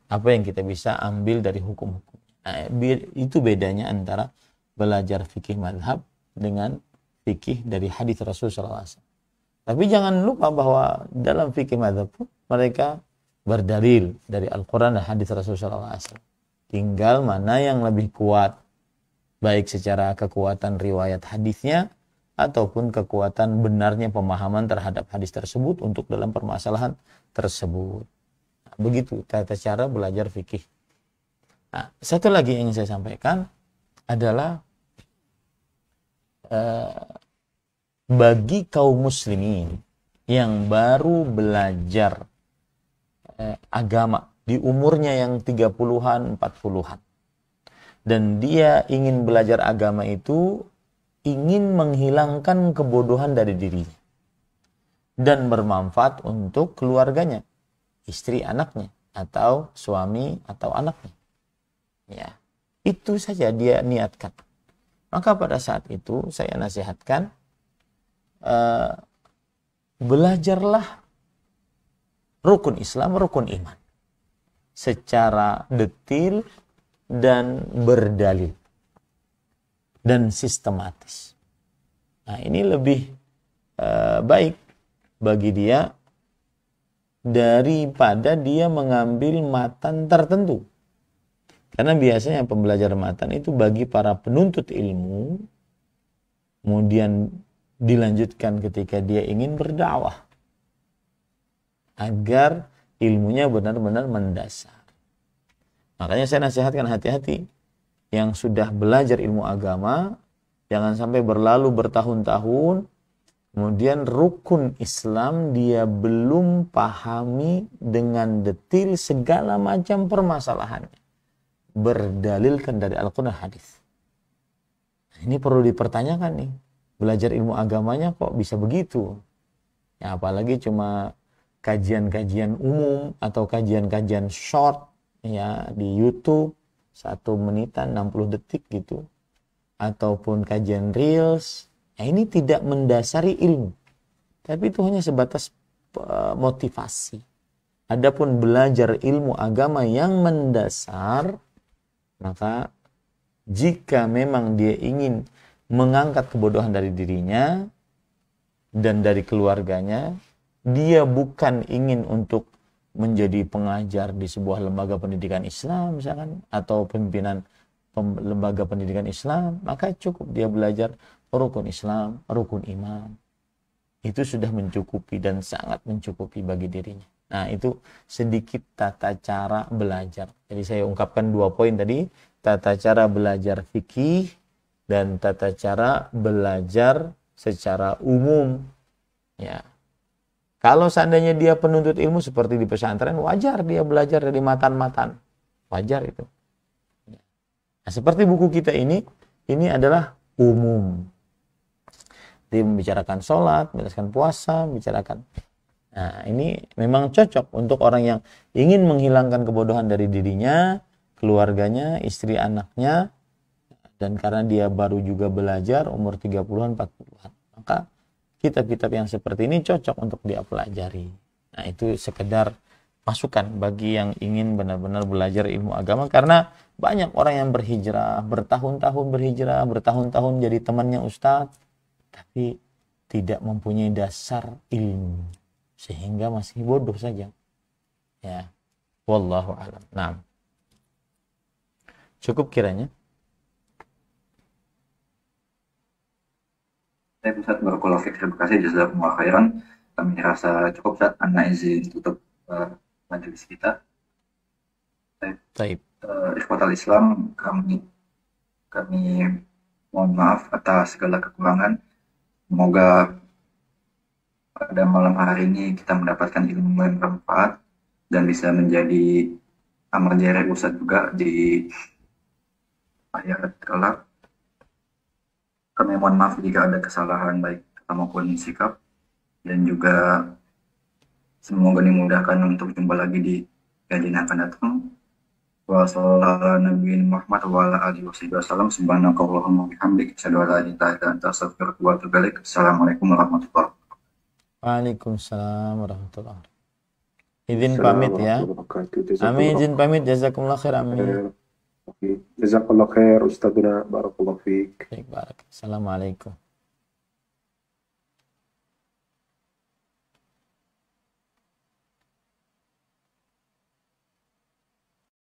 Apa yang kita bisa ambil dari hukum-hukum. Nah, itu bedanya antara belajar fikih mazhab dengan fikih dari hadis Rasulullah SAW. Tapi jangan lupa bahwa dalam fikih mazhab pun mereka berdalil dari Al-Quran dan hadis Rasulullah SAW. Tinggal mana yang lebih kuat, baik secara kekuatan riwayat hadisnya ataupun kekuatan benarnya pemahaman terhadap hadis tersebut untuk dalam permasalahan tersebut. Nah, begitu tata cara belajar fikih. Nah, satu lagi yang saya sampaikan adalah bagi kaum muslimin yang baru belajar agama di umurnya yang 30-an, 40-an, dan dia ingin belajar agama itu, ingin menghilangkan kebodohan dari dirinya dan bermanfaat untuk keluarganya, istri anaknya, atau suami atau anaknya. Ya, itu saja dia niatkan. Maka pada saat itu saya nasihatkan, belajarlah rukun Islam, rukun iman secara detil dan berdalil dan sistematis. Nah, ini lebih baik bagi dia daripada dia mengambil matan tertentu. Karena biasanya pembelajaran matan itu bagi para penuntut ilmu, kemudian dilanjutkan ketika dia ingin berdakwah, agar ilmunya benar-benar mendasar. Makanya saya nasihatkan hati-hati yang sudah belajar ilmu agama, jangan sampai berlalu bertahun-tahun, kemudian rukun Islam dia belum pahami dengan detil segala macam permasalahannya, berdalilkan dari Al-Quran hadis. Ini perlu dipertanyakan nih, belajar ilmu agamanya kok bisa begitu? Ya, apalagi cuma kajian-kajian umum atau kajian-kajian short ya di YouTube 1 menitan 60 detik gitu, ataupun kajian reels. Nah, ini tidak mendasari ilmu, tapi itu hanya sebatas motivasi. Adapun belajar ilmu agama yang mendasar, maka jika memang dia ingin mengangkat kebodohan dari dirinya dan dari keluarganya, dia bukan ingin untuk menjadi pengajar di sebuah lembaga pendidikan Islam misalkan, atau pimpinan lembaga pendidikan Islam, maka cukup dia belajar rukun Islam, rukun iman. Itu sudah mencukupi dan sangat mencukupi bagi dirinya. Nah, itu sedikit tata cara belajar. Jadi saya ungkapkan 2 poin tadi, tata cara belajar fikih dan tata cara belajar secara umum. Ya. Kalau seandainya dia penuntut ilmu seperti di pesantren, wajar dia belajar dari matan-matan. Wajar itu. Nah, seperti buku kita ini adalah umum. Dia membicarakan sholat, membicarakan puasa, membicarakan. Nah, ini memang cocok untuk orang yang ingin menghilangkan kebodohan dari dirinya, keluarganya, istri anaknya, dan karena dia baru juga belajar umur 30-an, 40-an. Maka kitab-kitab yang seperti ini cocok untuk dia pelajari. Nah, itu sekedar masukan bagi yang ingin benar-benar belajar ilmu agama, karena banyak orang yang berhijrah, bertahun-tahun jadi temannya ustadz, tapi tidak mempunyai dasar ilmu, sehingga masih bodoh saja. Ya, wallahu a'lam. Nah, Cukup kiranya? Saya Ustaz barakallahu fiik, terima kasih jazakumullah khairan. Kami rasa cukup Ustaz, Anda izin tutup majelis kita. Taib. Ikhwatal Islam, kami mohon maaf atas segala kekurangan. Semoga pada malam hari ini kita mendapatkan ilmu yang bermanfaat dan bisa menjadi amal jariah Ustaz juga di akhirat kelak. Kami mohon maaf jika ada kesalahan baik kata maupun sikap, dan juga semoga dimudahkan untuk jumpa lagi di kajian yang akan datang. Wa sallallahu ala nabiyina Muhammad wa ala alihi wasallam. Subhanakallahumma wa bihamdika asyhadu an la ilaha illa anta astaghfiruka wa atubu ilaik. Assalamualaikum warahmatullahi wabarakatuh. Waalaikumsalam warahmatullahi wabarakatuh. Izin pamit ya. Amin, izin pamit. Jazakumullah khair. Amin. Jazakallah khair Ustadzuna, barakallahu fiik. Baik, barak. Assalamualaikum.